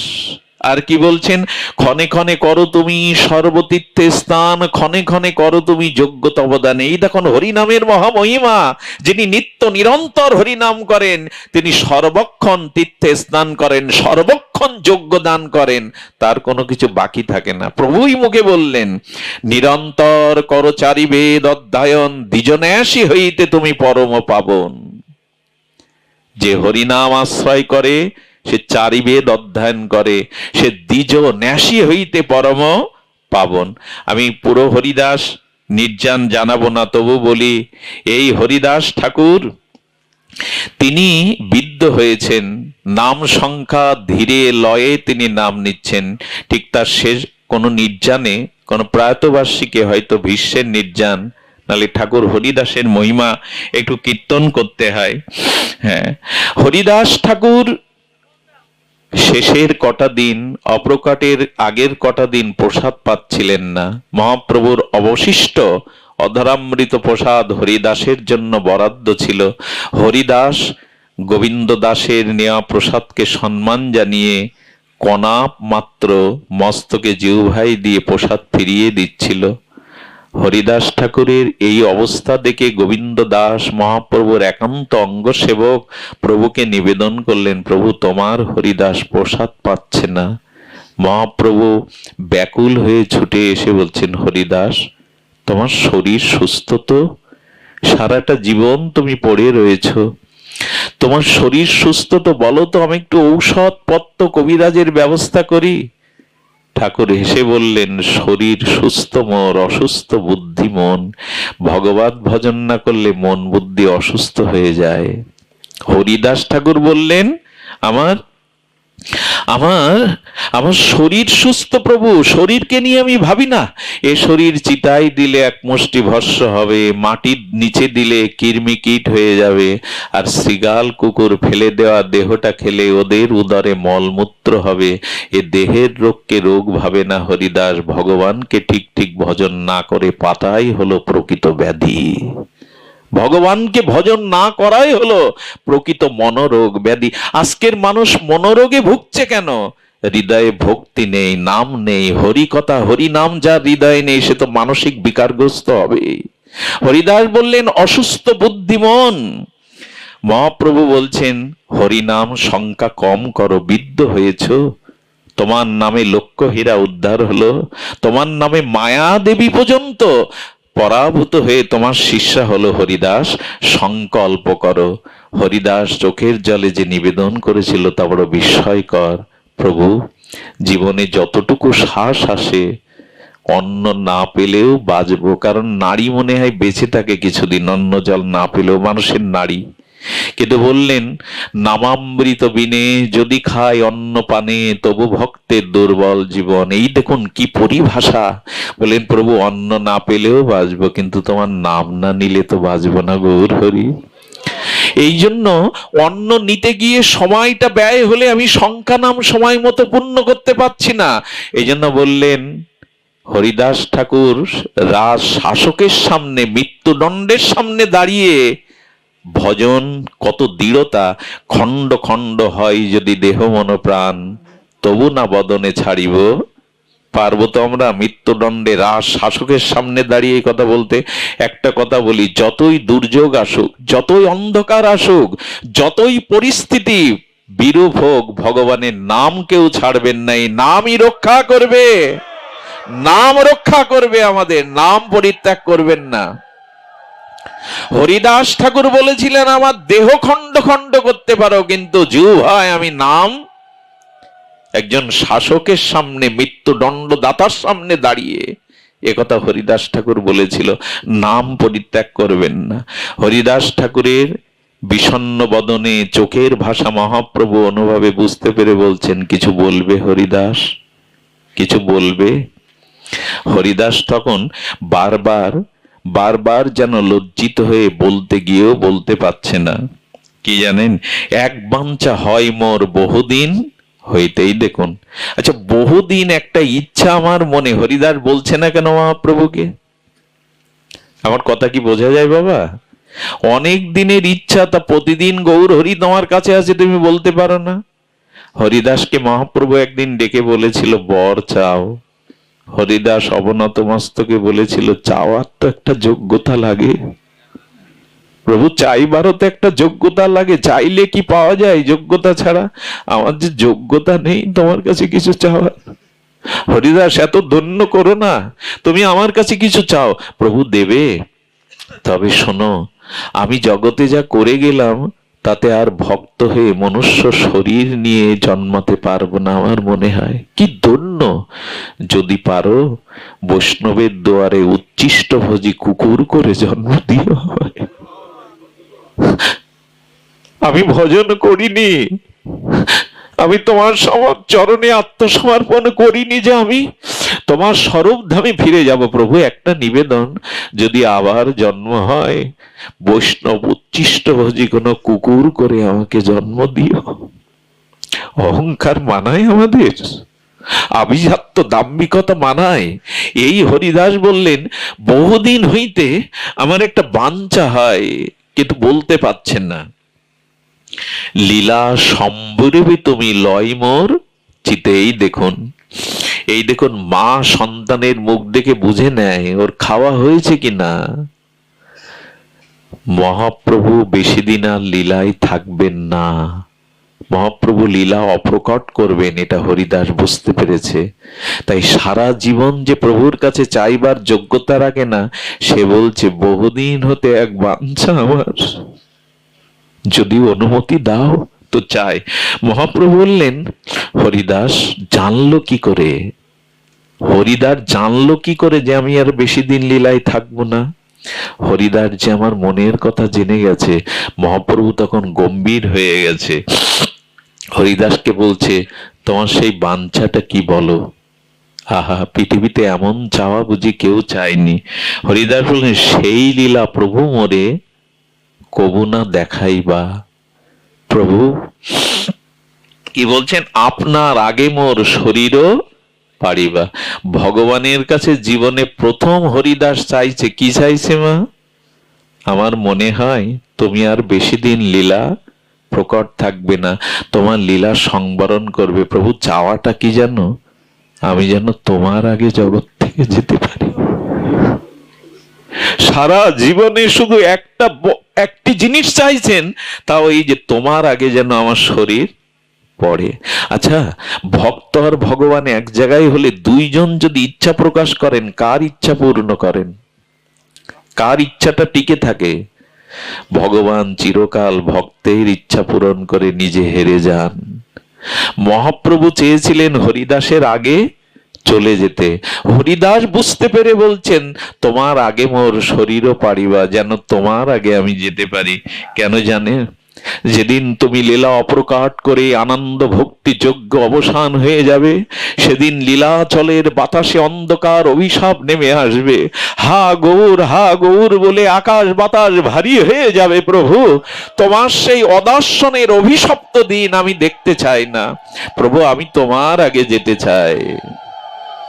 A: আর কি বলছেন, ক্ষণে ক্ষণে করো তুমি সর্বতীর্থে স্থান, ক্ষণে ক্ষণে করো তুমি যোগ্যতা অবদান। এই দেখুন হরিনামের মহামহিমা, যিনি নিত্য নিরন্তর হরিনাম করেন তিনি সর্বক্ষণ তীর্থে স্নান করেন, সর্বক্ষণ যোগ্যদান করেন, তার কোনো কিছু বাকি থাকে না। প্রভুই মুখে বললেন, নিরন্তর করো চারি বেদ অধ্যয়ন, দ্বিজন্যাসী হইতে তুমি পরম পাবন। যে হরিনাম আশ্রয় করে সে চারি বেদ অধ্যয়ন করে, সে দ্বিজ ন্যাসী হইতে পরম পাবন। আমি পুরো হরিদাস নির্যান জানাবো না, তবু বলি, এই হরিদাস ঠাকুর তিনি বিদ্ধ হয়েছেন, নাম সংখ্যা ধীরে লয়ে তিনি নাম নিচ্ছেন। ঠিক তার শেষ কোনো নির্জানে, কোনো প্রয়াতবার্ষিকী, হয়তো ভীষ্মের নির্জান, নালে ঠাকুর হরিদাসের মহিমা একটু কীর্তন করতে হয়। হ্যাঁ, হরিদাস ঠাকুর শেষের কটা দিন, অপ্রকাটের আগের কটা দিন প্রসাদ পাচ্ছিলেন না। মহাপ্রভুর অবশিষ্ট অধরামৃত প্রসাদ হরিদাসের জন্য বরাদ্দ ছিল। হরিদাস গোবিন্দ দাসের নেওয়া প্রসাদকে সম্মান জানিয়ে কণা মাত্র মস্তকে জিহ্বায় দিয়ে প্রসাদ ফিরিয়ে দিচ্ছিল। হরিদাস ঠাকুরের এই অবস্থা দেখে গোবিন্দ দাস মহাপ্রভুর একান্ত অঙ্গ সেবক প্রভুকে নিবেদন করলেন, প্রভু তোমার হরিদাস প্রসাদ পাচ্ছে না। মহাপ্রভু ব্যাকুল হয়ে ছুটে এসে বলছেন, হরিদাস তোমার শরীর সুস্থ তো? সারাটা জীবন তুমি পড়ে রয়েছ, তোমার শরীর সুস্থ তো? বলো তো, আমি একটু ঔষধ পত্র কবিরাজের ব্যবস্থা করি। ঠাকুর হেসে বললেন, শরীর সুস্থ মোর, অসুস্থ বুদ্ধি মন। ভগবত ভজন না করলে মন বুদ্ধি অসুস্থ হয়ে যায়। হরিদাস ঠাকুর বললেন, আমার আমার আমার শরীর সুস্থ প্রভু, শরীরকে নিয়ে আমি ভাবি না। এ শরীর চিতায় দিলে এক মুষ্টি ভস্ম হবে, মাটির নিচে দিলে কৃমি কীট হয়ে যাবে, আর শৃগাল কুকুর ফেলে দেওয়া দেহটা খেলে ওদের উদরে মলমূত্র হবে। এ দেহের রোগকে রোগ ভাবে না হরিদাস, ভগবানকে ঠিক ঠিক ভজন না করে পাতাই হলো প্রকৃত ব্যাধি। ভগবানকে ভজন না করাই হলো প্রকৃত মনোরোগ ব্যাধি। আজকের মানুষ মনোরোগে ভুগছে কেন? হৃদয়ে ভক্তি নেই, নাম নেই, হরি কথা হরি নাম যার হৃদয়ে নেই সে তো মানসিক বিকারগ্রস্ত হবে। হরিদাস বললেন, অসুস্থ বুদ্ধিমন। মহাপ্রভু বলছেন, হরিনাম সংখ্যা কম করো, বিদ্ধ হয়েছ। তোমার নামে লক্ষ হীরা উদ্ধার হলো, তোমার নামে মায়া দেবী পর্যন্ত পরাভূত হয়ে তোমার শিষ্যা হলো। হরিদাস সংকল্প করো। হরিদাস চোখের জলে যে নিবেদন করেছিল তা বড় বিস্ময়কর। প্রভু, জীবনে যতটুকু শ্বাস আসে অন্ন না পেলেও বাঁচবো, কারণ নারী মনে হয় বেঁচে থাকে কিছুদিন, অন্ন জল না পেলেও মানুষের নারী। কিন্তু বললেন, নামামৃত বিনে যদি খায় অন্ন পানে, তবু ভক্তের দুর্বল জীবন। এই দেখুন কি পরিভাষা। বললেন, প্রভু অন্ন না পেলেও বাঁচবো, কিন্তু তোমার নাম না নিলে তো বাঁচবো না গৌর হরি। এই জন্য অন্ন নিতে গিয়ে সময়টা ব্যয় হলে আমি সংখ্যা নাম সময় মতো পূর্ণ করতে পারছি না। এই জন্য বললেন, হরিদাস ঠাকুর রাজ শাসকের সামনে, মৃত্যুদণ্ডের সামনে দাঁড়িয়ে ভজন কত দৃঢ়তা। খণ্ড খণ্ড হয় যদি দেহ মন প্রাণ, তবু না বদনে ছাড়িব। পারবো তো আমরা মৃত্যুদণ্ডে রাজ শাসকের সামনে দাঁড়িয়ে কথা বলতে? একটা কথা বলি, যতই দুর্যোগ আসুক, যতই অন্ধকার আসুক, যতই পরিস্থিতি বিরূপ হোক, ভগবানের নাম কেউ ছাড়বেন নাই। নামই রক্ষা করবে, নাম রক্ষা করবে আমাদের, নাম পরিত্যাগ করবেন না। হরিদাস ঠাকুর বলেছিলেন, আমার দেহ খণ্ড খণ্ড করতে পারো, কিন্তু জিহ্বায় আমি নাম। একজন শাসকের সামনে, মৃত্যুদণ্ডদাতার সামনে দাঁড়িয়ে একথা হরিদাস ঠাকুর বলেছিল, নাম পরিত্যাগ করবেন না। হরিদাস ঠাকুরের বিষণ্ণ বদনে চোখের ভাষা মহাপ্রভু অনুভবে বুঝতে পেরে বলছেন, কিছু বলবে হরিদাস, কিছু বলবে? হরিদাস তখন বারবার বারবার যেন লজ্জিত হয়ে বলতে গিয়েও বলতে পারছে না। কি জানেন, এক বাঞ্ছা হয় মোর বহুদিন হইতেই। দেখুন, আচ্ছা, বহুদিন একটা ইচ্ছা আমার মনে, হরিদাস বলছে না কেন মহাপ্রভুকে? আমার কথা কি বোঝা যায় বাবা? অনেক দিনের ইচ্ছা, তা প্রতিদিন গৌর হরি তোমার কাছে আছে, তুমি বলতে পারো না? হরিদাসকে মহাপ্রভু একদিন ডেকে বলেছিল, বর চাও। হরিদাস অবনত মস্তকে বলেছিল, চাওয়ার তো একটা যোগ্যতা লাগে প্রভু, চাইবারও তো একটা যোগ্যতা লাগে, চাইলে কি পাওয়া যায় যোগ্যতা ছাড়া? আমার যে যোগ্যতা নেই তোমার কাছে কিছু চাওয়ার। হরিদাস, এত ধন্য করো না, তুমি আমার কাছে কিছু চাও, প্রভু দেবে। তবে শোনো, আমি জগতে যা করে গেলাম তাতে আর ভক্ত হয়ে মনুষ্য শরীর নিয়ে জন্মাতে পারবো না আমার মনে হয়। কি ধন্য যদি পারো বৈষ্ণবের দুয়ারে উচ্ছিষ্ট ভোজি কুকুর করে জন্ম দিও। আমি ভজন করিনি, আমি তোমার চরণে আত্মসমর্পণ করিনি যে আমি তোমার স্বরূপ ধামে ফিরে যাব। প্রভু, একটা নিবেদন, যদি আবার জন্ম হয় বৈষ্ণব উচ্ছিষ্ট ভোজি কোনো কুকুর করে আমাকে জন্ম দিও। অহংকার মানায় আমাদের? আভিজাত্য দাম্ভিকতা মানায়? এই হরিদাস বললেন, বহুদিন হইতে আমার একটা বাঞ্ছা হয়, কিন্তু বলতে পারছেন না। লীলা সম্বরবে তুমি লয় মোর চিতে। এই দেখুন, মা সন্তানের মুখ দেখে বুঝে নেয় ওর খাওয়া হয়েছে কিনা। মহাপ্রভু বেশি দিন আর লীলায় থাকবেন না, মহাপ্রভু লীলা অপ্রকট করবেন, এটা হরিদাস বুঝতে পেরেছে। তাই সারা জীবন যে প্রভুর কাছে চাইবার যোগ্যতা রাখে না, সে বলছে, বহুদিন হতে এক বাঞ্ছা আমার, যদি অনুমতি দাও তো চাই। মহাপ্রভু বললেন, হরিদাস জানলো কি করে? হরিদাস জানলো কি করে যে আমি আর বেশি দিন লীলায় থাকবো না? হরিদাস যে আমার মনের কথা জেনে গেছে। মহাপ্রভু তখন গম্ভীর হয়ে গেছে, হরিদাসকে বলছে, তোমার সেই বাঞ্ছাটা কি বলো? আহা, পৃথিবীতে এমন চাওয়া বুঝি কেউ চায়নি। হরিদাস বললেন, সেই লীলা প্রভু মোরে কবু না দেখাইবা। প্রভু কি বলছেন? আপনার আগে মোর শরীরও পারিবা। ভগবানের কাছে জীবনে প্রথম হরিদাস চাইছে কি? চাইছে, মা, আমার মনে হয় তুমি আর বেশি দিন লীলা প্রকট থাকবে না, তোমার লীলা সংবরণ করবে। প্রভু চাওয়াটা কি জানো? আমি যেন তোমার আগে জগৎ থেকে যেতে পারি। সারা জীবনে শুধু একটি জিনিস চাইছেন, তাও এই যে তোমার আগে যেন আমার শরীর পড়ে। আচ্ছা, ভক্ত আর ভগবান এক জায়গায় হলে দুইজন যদি ইচ্ছা প্রকাশ করেন, কার ইচ্ছা পূর্ণ করেন? কার ইচ্ছাটা টিকে থাকে? ভগবান চিরকাল ভক্তের ইচ্ছা পূরণ করে নিজে হেরে যান। মহাপ্রভু চেয়েছিলেন হরিদাসের আগে চলে যেতে। হরিদাস বুঝতে পেরে বলছেন, তোমার আগে মোর শরীরও পারিবা, যেন তোমার আগে আমি যেতে পারি। কেন জানে? যেদিন তুমি লীলা অপ্রকাট করে আনন্দ ভক্তি যজ্ঞ অবসান হয়ে যাবে, সেদিন লীলাচলের বাতাসে অন্ধকার অভিশাপ নেমে আসবে। হা গৌর বলে আকাশ বাতাস ভারী হয়ে যাবে। প্রভু, তোমার সেই অদর্শনের অভিশপ্ত দিন আমি দেখতে চাই না। প্রভু, আমি তোমার আগে যেতে চাই,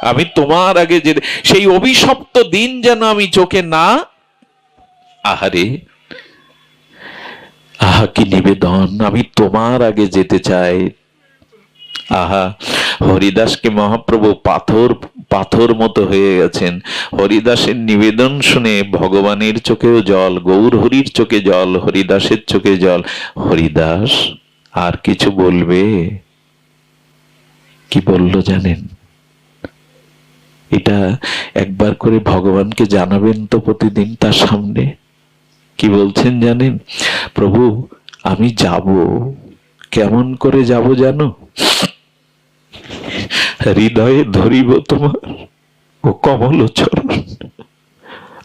A: আমি তোমার আগে যেতে, সেই অভিশপ্ত দিন যেন আমি চোখে না। আহারে, আহা কি নিবেদন, আমি তোমার আগে যেতে চাই। আহা, হরিদাসকে মহাপ্রভু পাথর মতো হয়ে গেছেন। হরিদাসের নিবেদন শুনে ভগবানের চোখেও জল, গৌর হরির চোখে জল, হরিদাসের চোখে জল। হরিদাস আর কিছু বলবে? কি বলল জানেন? এটা একবার করে ভগবানকে জানাবেন তো প্রতিদিন তার সামনে। কি বলছেন জানেন? প্রভু আমি যাব, কেমন করে যাব জানো? হৃদয়ে ধরিব তোমার ও কমল চরণ।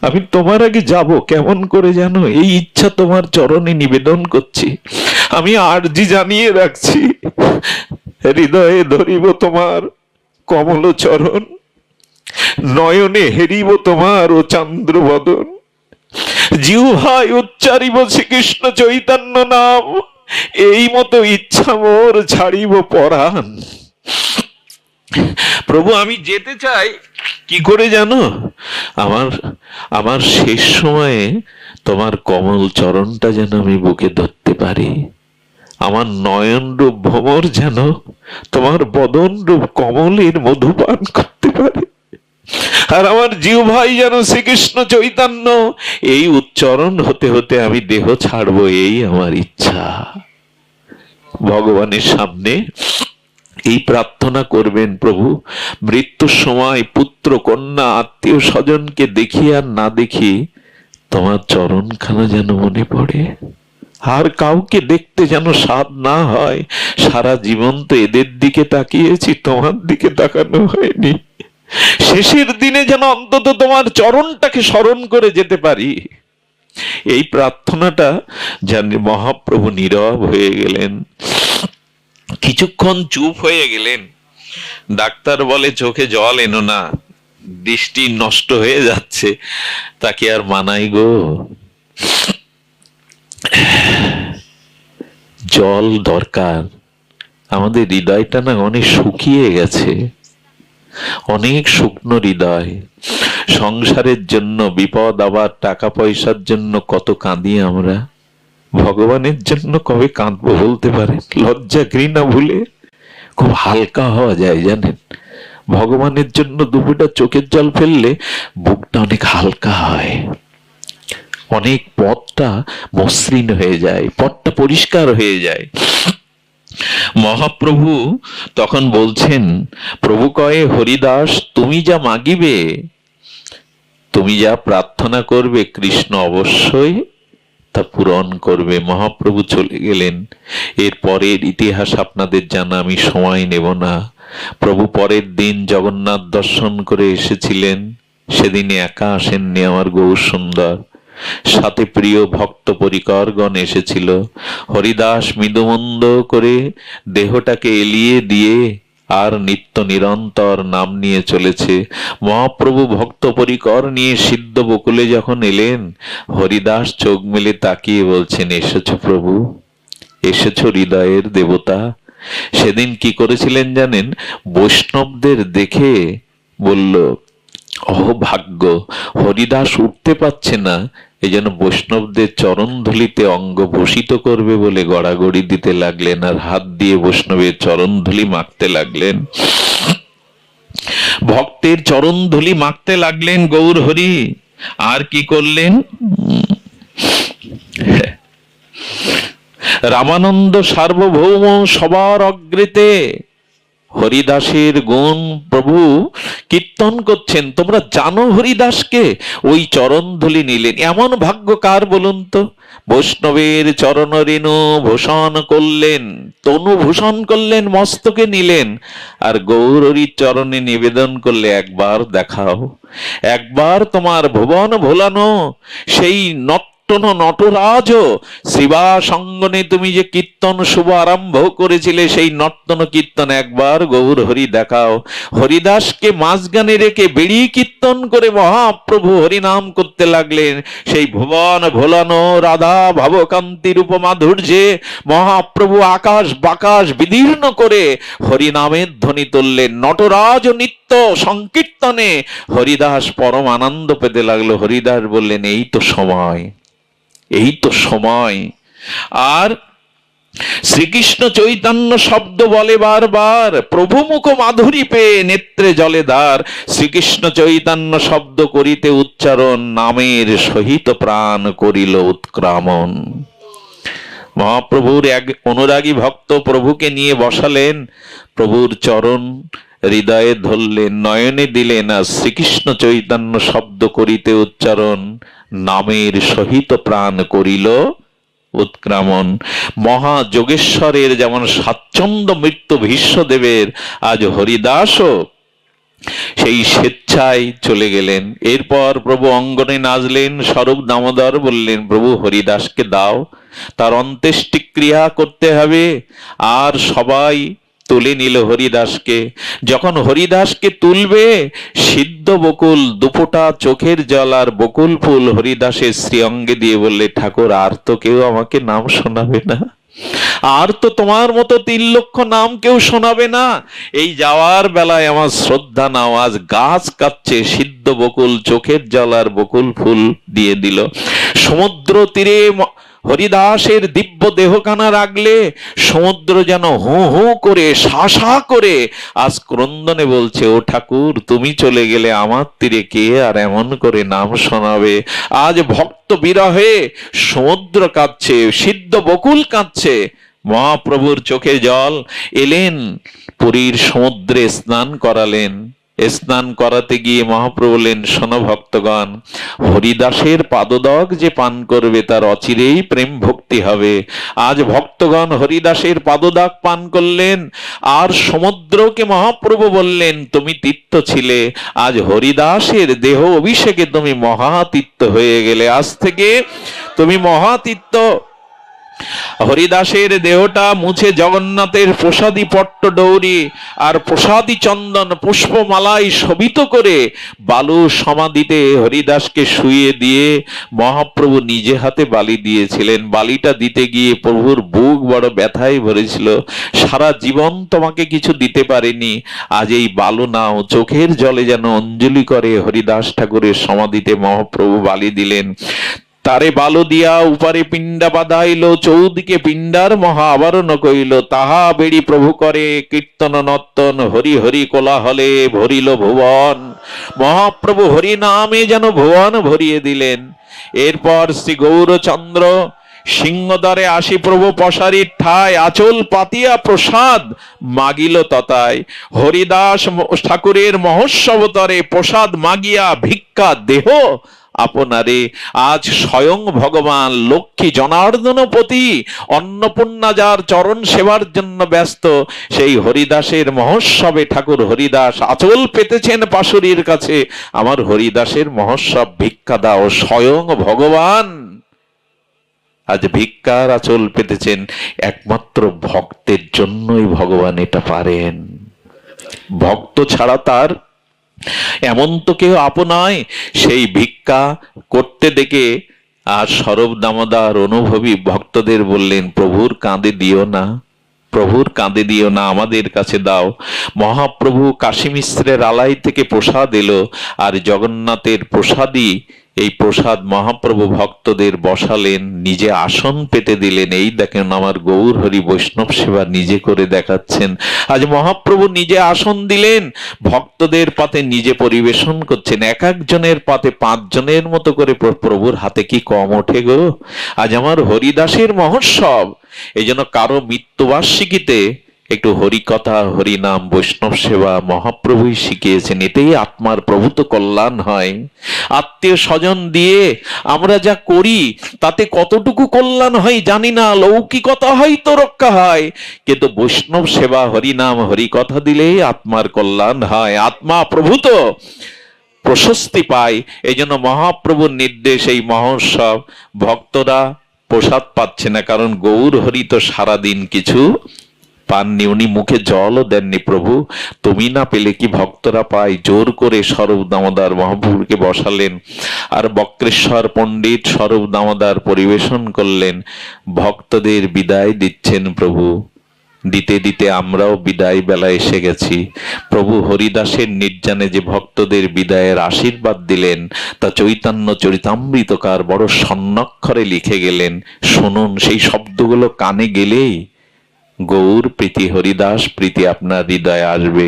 A: আমি তোমার আগে যাব, কেমন করে জানো? এই ইচ্ছা তোমার চরণে নিবেদন করছি, আমি আরজি জানিয়ে রাখছি। হৃদয়ে ধরিব তোমার কমল চরণ, নয়নে হেরিব তোমার ও চন্দ্র বদন, জিহ্বায় উচ্চারিব শ্রীকৃষ্ণ চৈতন্য নাম, এই মতো ইচ্ছা মোর ছাড়িব পরাণ। প্রভু আমি যেতে চাই, কি করে জানো? আমার আমার শেষ সময়ে তোমার কমল চরণটা যেন আমি বুকে ধরতে পারি, আমার নয়ন রূপ ভ্রমর যেন তোমার বদন রূপ কমলের মধুপান করতে পারে, আর আমার জিহ্বাই যেন শ্রীকৃষ্ণ চৈতন্য এই উচ্চারণ হতে হতে আমি দেহ ছাড়বো, এই আমার ইচ্ছা। ভগবানের সামনে এই প্রার্থনা করবেন, প্রভু মৃত্যুর সময় পুত্র কন্যা আত্মীয় স্বজনকে দেখি আর না দেখি তোমার চরণখানা যেন মনে পড়ে, আর কাউকে দেখতে যেন সাধ না হয়। সারা জীবন তো এদের দিকে তাকিয়েছি, তোমার দিকে তাকানো হয়নি। শেষের দিনে যেন অন্তত তোমার চরণটাকে স্মরণ করে যেতে পারি। এই প্রার্থনাটা জানি। মহাপ্রভু নীরব হয়ে গেলেন, কিছুক্ষণ চুপ হয়ে গেলেন। ডাক্তার বলে চোখে জল এনো না, দৃষ্টি নষ্ট হয়ে যাচ্ছে। তাকে আর মানাই গো? জল দরকার। আমাদের হৃদয়টা না অনেক শুকিয়ে গেছে, অনেক শুকনো হৃদয়। সংসারের জন্য, বিপদ আবার টাকা পয়সার জন্য কত কাঁদি আমরা। ভগবানের জন্য কবে কাঁদবো বলতে পারে? লজ্জা ঘৃণা ভুলে খুব হালকা হওয়া যায় জানেন। ভগবানের জন্য দুপুরটা চোখের জল ফেললে বুকটা অনেক হালকা হয়, অনেক পথটা মসৃণ হয়ে যায়, পথটা পরিষ্কার হয়ে যায়। মহাপ্রভু তখন বলছেন, প্রভু কয়ে হরিদাস তুমি যা মাগিবে, তুমি যা প্রার্থনা করবে কৃষ্ণ অবশ্যই তা পূরণ করবে। মহাপ্রভু চলে গেলেন। এর পরের ইতিহাস আপনাদের জানা, আমি সময় নেব না। প্রভু পরের দিন জগন্নাথ দর্শন করে এসেছিলেন। সেদিন একা আসেননি আমার গৌর সুন্দর, সাথে প্রিয় ভক্ত পরিকরগণ এসেছিল। হরিদাস মৃদুমন্দ করে দেহটাকে এলিয়ে দিয়ে আর নিত্য নিরন্তর নাম নিয়ে চলেছে। মহাপ্রভু ভক্ত পরিকর নিয়ে সিদ্ধ বকুলে যখন এলেন, হরিদাস চোখ মেলে তাকিয়ে বলছেন, এসেছো প্রভু, এসেছো হৃদয়ের দেবতা। সেদিন কি করেছিলেন জানেন? বৈষ্ণবদের দেখে বলল, অহ ভাগ্য, হরিদাস উঠতে পারছে না, এই জন্য বৈষ্ণবদের চরণ ধুলিতে অঙ্গ ভূষিত করবে বলে গড়াগড়ি দিতে লাগলেন, আর হাত দিয়ে বৈষ্ণবের চরণ ধুলি মাখতে লাগলেন, ভক্তের চরণ ধুলি মাখতে লাগলেন গৌর হরি। আর কি করলেন? রামানন্দ সার্বভৌম সবার অগ্রেতে হরিদাসের গুণ প্রভু কীর্তন করছেন। তোমরা জানো হরিদাসকে? ওই চরণ ধুলি নিলেন। এমন ভাগ্য কার বলুন তো? বৈষ্ণবের চরণ রেণু ভূষণ করলেন, তনু ভূষণ করলেন, মস্তকে নিলেন, আর গৌরীর চরণে নিবেদন করলে, একবার দেখাও, একবার তোমার ভুবন ভোলানো সেই নটরাজ শিবা সঙ্গনে তুমি যে কীর্তন শুভ আরম্ভ করেছিলে, সেই নর্তন কীর্তন একবার গৌর হরি দেখাও। হরিদাসকে মাঝগানে রেখে বেরিয়ে কীর্তন করে মহাপ্রভু হরিনাম করতে লাগলেন। সেই ভুবন ভোলানো রাধা ভাবকান্তির উপমাধুর্যে মহাপ্রভু আকাশ বাকাশ বিদীর্ণ করে হরিনামের ধ্বনি তুললেন। নটরাজ নিত্য সংকীর্তনে হরিদাস পরম আনন্দ পেতে লাগলো। হরিদাস বললেন, এই তো সময়, এই তো সময়। আর শ্রীকৃষ্ণ চৈতন্য শব্দ বলে বারবার, প্রভু মুখ মাধুরী পেয়ে নেত্রে জলে ধার। শ্রীকৃষ্ণ চৈতন্য শব্দ করিতে উচ্চারণ, নামের সহিত প্রাণ করিল উৎক্রমণ। মহাপ্রভুর এক অনুরাগী ভক্ত প্রভুকে নিয়ে বসালেন, প্রভুর চরণ হৃদয়ে ধরলেন, নয়নে দিলেন, আর শ্রীকৃষ্ণ চৈতন্য শব্দ করিতে উচ্চারণ, নামের সহিত প্রাণ করিল উৎক্রমণ। মহাযোগেশ্বরের যেমন স্বাচ্ছন্দ্য মৃত্যু ভীষ্মদেবের, আজ হরিদাসও সেই স্বেচ্ছায় চলে গেলেন। এরপর প্রভু অঙ্গনে নাচলেন। স্বরূপ দামোদর বললেন, প্রভু হরিদাসকে দাও, তার অন্ত্যেষ্টিক্রিয়া করতে হবে। আর সবাই তুলে নিল হরিদাসকে। যখন হরিদাসকে তুলবে, সিদ্ধ বকুল, দুপোটা চোখের জল আর বকুল ফুল হরিদাসের শ্রীঅঙ্গে দিয়ে বললে, ঠাকুর আর তো কেউ আমাকে নাম শোনাবে না, আর তো তোমার মতো 3 লক্ষ নাম কেউ শোনাবে না। এই যাওয়ার বেলায় আমার শ্রদ্ধা নাও। আজ গাছ কাঁদছে, সিদ্ধ বকুল, চোখের জল আর বকুল ফুল দিয়ে দিল। সমুদ্র তীরে হরিদাসের দিব্য দেহখানা রাখলে সমুদ্র যেন হু হু করে, শাসা করে আজ ক্রন্দনে বলছে, ও ঠাকুর তুমি চলে গেলে আমার তীরে কে আর এমন করে নাম শোনাবে। আজ ভক্ত বিরহে সমুদ্র কাঁদছে, সিদ্ধ বকুল কাঁদছে। মহাপ্রভুর চোখে জল এলেন, পুরীর সমুদ্রে স্নান করালেন। স্নান করাতে গিয়ে মহাপ্রভু বললেন, শোনো ভক্তগণ, হরিদাসের পাদদক যে পান করবে তার অচিরেই প্রেম ভক্তি হবে। আজ ভক্তগণ হরিদাসের পাদদাগ পান করলেন। আর সমুদ্রকে মহাপ্রভু বললেন, তুমি তীর্থ ছিলে, আজ হরিদাসের দেহ অভিষেকে তুমি মহাতীর্থ হয়ে গেলে। আজ থেকে তুমি মহাতীর্থ। হরিদাসের দেহটা মুছে জগন্নাথের প্রসাদী পট্ট ডৌরি আর প্রসাদী চন্দন পুষ্পমালায় শোভিত করে বালু সমাধিতে হরিদাসকে শুইয়ে দিয়ে মহাপ্রভু নিজে হাতে বালি দিয়েছিলেন। বালিটা দিতে গিয়ে প্রভুর বুক বড় ব্যথায় ভরেছিল। সারা জীবন তোমাকে কিছু দিতে পারেনি, আজ এই বালু নাও। চোখের জলে যেন অঞ্জলি করে হরিদাস ঠাকুরের সমাধিতে মহাপ্রভু বালি দিলেন। তারে বালু দিয়া উপারে পিণ্ডা বাঁধাইল, চৌদিকে পিণ্ডার মহা আবরণ কইল। তাহা বেড়ি প্রভু করে কীর্তন নর্তন, হরি হরি কোলাহলে ভরিল ভুবন। মহাপ্রভু হরি নামে যেন ভুবন ভরিয়ে দিলেন। এরপর শ্রী গৌরচন্দ্র সিংহদ্বারে আসি প্রভু পশারির ঠায়, আচল পাতিয়া প্রসাদ মাগিল ততায়। হরিদাস ঠাকুরের মহোৎসবতরে প্রসাদ মাগিয়া ভিক্ষা দেহ আপনারে। আজ স্বয়ং ভগবান লক্ষ্মী জনার্দনপতি অন্নপূর্ণা যার চরণ সেবার জন্য ব্যস্ত, সেই হরিদাসের মহোৎসবে ঠাকুর হরিদাস আচল পেতেছেন পাশুরির কাছে। আমার হরিদাসের মহোৎসব ভিক্ষা দাও। স্বয়ং ভগবান আজ ভিক্ষার আচল পেতেছেন। একমাত্র ভক্তের জন্যই ভগবান এটা পারেন। ভক্ত ছাড়া তার এমন তো কেউ আপনায়। সেই ভিক্ষা করতে দেখে আর স্বরূপ দামোদর অনুভবী ভক্তদের বললেন, প্রভুর কাঁধে দিও না, প্রভুর কাঁধে দিও না, আমাদের কাছে দাও। মহাপ্রভু কাশী মিশ্রের আলাই থেকে প্রসাদ এলো, আর জগন্নাথের প্রসাদই এই প্রসাদ মহাপ্রভু ভক্তদের বসালেন, নিজে আসন পেতে দিলেন। এই দেখেন আমার গৌর হরি বৈষ্ণব সেবা নিজে করে দেখাচ্ছেন। আজ মহাপ্রভু নিজে আসন দিলেন, ভক্তদের পাতে নিজে পরিবেশন করছেন। এক একজনের পাতে 5 জনের মতো করে। প্রভুর হাতে কি কম ওঠে গো? আজ আমার হরিদাসের মহোৎসব। এই জন্য কারো মৃত্যুবার্ষিকীতে একটু হরিকথা, হরিনাম, বৈষ্ণব সেবা মহাপ্রভুই শিখিয়েছেন। এতেই আত্মার প্রভূত কল্যাণ হয়। আত্মীয় স্বজন দিয়ে আমরা যা করি তাতে কতটুকু কল্যাণ হয় জানি না। লৌকিকতা হয়তো রক্ষা হয়, কিন্তু বৈষ্ণব সেবা, হরিনাম, হরিকথা দিলেই আত্মার কল্যাণ হয়, আত্মা প্রভূত প্রশস্তি পায়। এই জন্য মহাপ্রভুর নির্দেশ এই মহোৎসব। ভক্তরা প্রসাদ পাচ্ছে না, কারণ গৌর হরি তো সারাদিন কিছু পাননি, উনি মুখে জলও দেননি। প্রভু তুমি না পেলে কি ভক্তরা পায়? জোর করে স্বরূপ দামোদর মহাপ্রভুকে বসালেন, আর বক্রেশ্বর পণ্ডিত স্বরূপ দামোদর পরিবেশন করলেন। ভক্তদের বিদায় দিচ্ছেন প্রভু। দিতে দিতে আমরাও বিদায় বেলা এসে গেছি। প্রভু হরিদাসের নির্জানে যে ভক্তদের বিদায়ের আশীর্বাদ দিলেন, তা চৈতন্য চরিতামৃতকার বড় স্বর্ণাক্ষরে লিখে গেলেন। শুনুন, সেই শব্দগুলো কানে গেলেই গৌর প্রীতি, হরিদাস প্রীতি আপনার হৃদয়ে আসবে।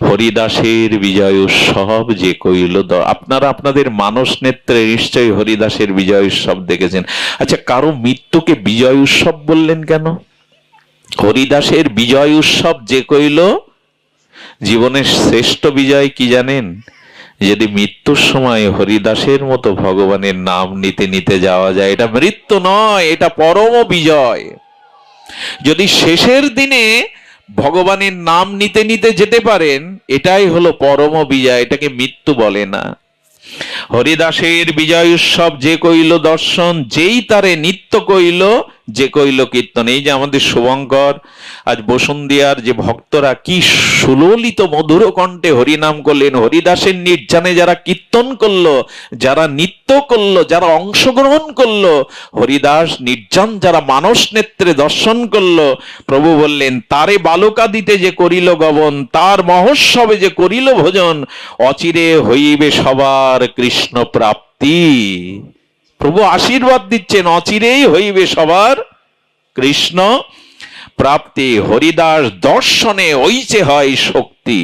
A: হরিদাসের বিজয় উৎসব যে কইল। আপনারা আপনাদের মানস নেত্রে নিশ্চয়ই হরিদাসের বিজয় উৎসব দেখেছেন। আচ্ছা, কারো মৃত্যুকে বিজয় উৎসব বললেন কেন? হরিদাসের বিজয় উৎসব যে কইল, জীবনের শ্রেষ্ঠ বিজয় কি জানেন? যদি মৃত্যুর সময় হরিদাসের মতো ভগবানের নাম নিতে নিতে যাওয়া যায়, এটা মৃত্যু নয়, এটা পরম বিজয়। যদি শেষের দিনে ভগবানের নাম নিতে নিতে যেতে পারেন, এটাই হলো পরম বিজয়, এটাকে মৃত্যু বলে না। হরিদাসের বিজয় উৎসব যে কইল দর্শন, যেই তারে নিত্য কইল, যে কইল কীর্তন। এই যে আমাদের শুভঙ্কর, আজ বসুন্ধিয়ার যে ভক্তরা কি সুললিত মধুর কণ্ঠে হরিনাম করলেন, হরিদাসের নির্জানে যারা কীর্তন করলো, যারা নৃত্য করলো, যারা অংশগ্রহণ করলো, হরিদাস নির্জন যারা মানস নেত্রে দর্শন করলো, প্রভু বললেন তারে বালকা দিতে যে করিল গমন, তার মহোৎসবে যে করিল ভোজন, অচিরে হইবে সবার কৃষ্ণ প্রাপ্তি। প্রভু আশীর্বাদ দিচ্ছেন, অচিরেই হইবে সবার কৃষ্ণ প্রাপ্তি। হরিদাস দর্শনে ওইচে হয় শক্তি।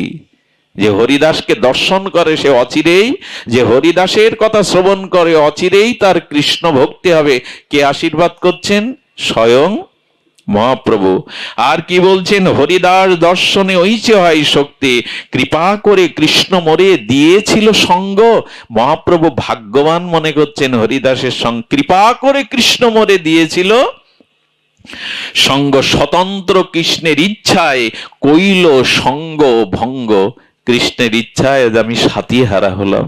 A: যে হরিদাসকে দর্শন করে সে অচিরেই, যে হরিদাসের কথা শ্রবণ করে অচিরেই তার কৃষ্ণ ভক্তি হবে। কে আশীর্বাদ করছেন? স্বয়ং মহাপ্রভু। আর কি বলছেন? হরিদাস দর্শনে ওইচে হয় শক্তি, কৃপা করে কৃষ্ণ মোরে দিয়েছিল সঙ্গ। মহাপ্রভু ভাগ্যবান মনে করছেন হরিদাসের সঙ্গ, কৃপা করে কৃষ্ণ মোরে দিয়েছিল সঙ্গ। স্বতন্ত্র কৃষ্ণের ইচ্ছায় কইল সঙ্গ ভঙ্গ। কৃষ্ণের ইচ্ছায় আজ আমি সাথী হারা হলাম।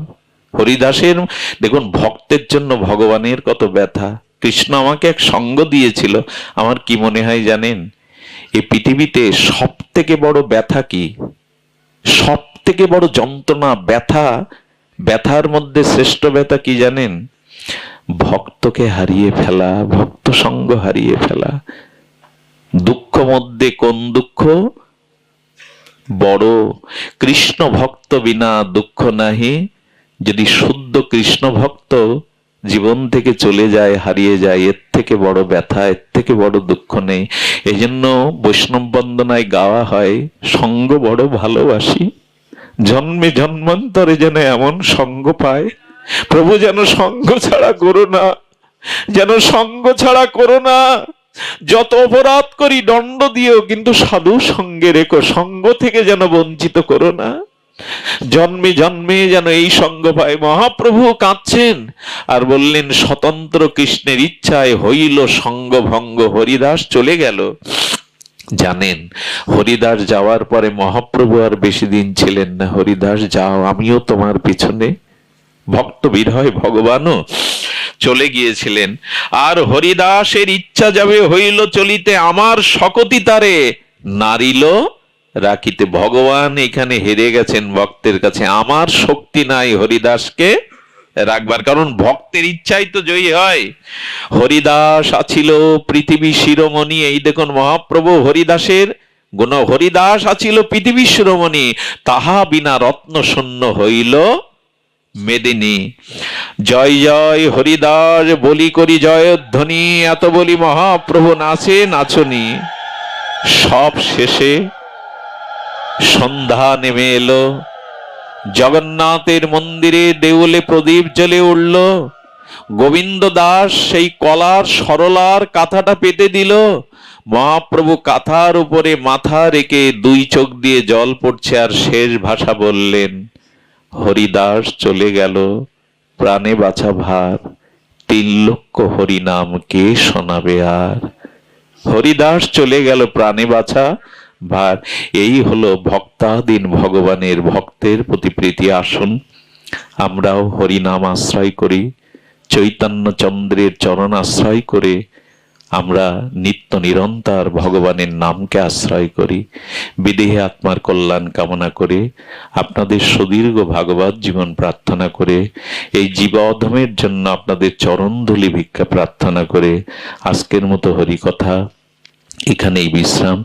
A: হরিদাসের দেখুন, ভক্তের জন্য ভগবানের কত ব্যথা। কৃষ্ণ আমাকে এক সঙ্গ দিয়েছিল। আমার কি মনে হয় জানেন? এই পৃথিবীতে সব থেকে বড় ব্যথা কি? সব থেকে বড় যন্ত্রণা ব্যথা। ব্যথার মধ্যে শ্রেষ্ঠ ব্যথা কি জানেন? ভক্তকে হারিয়ে ফেলা, ভক্ত সঙ্গ হারিয়ে ফেলা। দুঃখ মধ্যে কোন দুঃখ বড়? কৃষ্ণ ভক্ত বিনা দুঃখ নাহি। যদি শুদ্ধ কৃষ্ণ ভক্ত জীবন থেকে চলে যায়, হারিয়ে যায়, এর থেকে বড় ব্যথা, এর থেকে বড় দুঃখ নেই। এই জন্য বৈষ্ণব বন্দনায় গাওয়া হয়, সঙ্গ বড় ভালোবাসি, জন্মে জন্মান্তরে যেন এমন সঙ্গ পায়। প্রভু যেন সঙ্গ ছাড়া করো না, যেন সঙ্গ ছাড়া করো না। যত অপরাধ করি দণ্ড দিও, কিন্তু সাধু সঙ্গে রেখো, সঙ্গ থেকে যেন বঞ্চিত করো না। জন্মে জন্মে যেন এই সঙ্গ পায়। মহাপ্রভু কাঁদছেন আর বললেন, স্বতন্ত্র কৃষ্ণের ইচ্ছায় হইল সঙ্গ ভঙ্গ। হরিদাস চলে গেল। জানেন, হরিদাস যাওয়ার পরে মহাপ্রভু আর বেশি দিন ছিলেন না। হরিদাস যাও, আমিও তোমার পিছনে। ভক্ত বিরহে ভগবানও চলে গিয়েছিলেন। আর হরিদাসের ইচ্ছা যাবে হইল চলিতে, আমার শকতি তারে নারিল রাখিতে। ভগবান এখানে হেরে গেছেন ভক্তের কাছে। আমার শক্তি নাই হরিদাসকে রাখবার, কারণ ভক্তের ইচ্ছাই তো জয়ী হয়। হরিদাস আছিল পৃথিবী শিরোমণি। এই দেখুন মহাপ্রভু হরিদাসের গুণ। হরিদাস আছিল পৃথিবী শিরোমণি, তাহা বিনা রত্ন শূন্য হইল মেদিনী। জয় জয় হরিদাস বলি করি জয়ধ্বনি, এত বলি মহাপ্রভু নাচে নাচনি। সব শেষে সন্ধ্যা নেমে এলো। জগন্নাথের মন্দিরে দেউলে প্রদীপ জ্বলে উঠল। গোবিন্দ দাস সেই কলার সরলার কাঁথাটা পেতে দিল। মহাপ্রভু কাঁথার উপরে মাথা রেখে দুই চোখ দিয়ে জল পড়ছে, আর শেষ ভাষা বললেন, হরিদাস চলে গেল, প্রাণে বাঁচা ভার, 3 লক্ষ হরিনাম কে শোনাবে আর। হরিদাস চলে গেল, প্রাণে বাঁচা ভার। এই হলো ভক্তাধীন ভগবানের ভক্তের প্রতি প্রীতি। আসুন আমরাও হরিনাম আশ্রয় করি, চৈতন্য চন্দ্রের চরণ আশ্রয় করে আমরা নিত্য নিরন্তর ভগবানের নামকে আশ্রয় করি। বিদেহে আত্মার কল্যাণ কামনা করে, আপনাদের সুদীর্ঘ ভাগবত জীবন প্রার্থনা করে, এই জীবধমের জন্য আপনাদের চরণধূলি ভিক্ষা প্রার্থনা করে আজকের মতো হরিকথা এখানেই বিশ্রাম।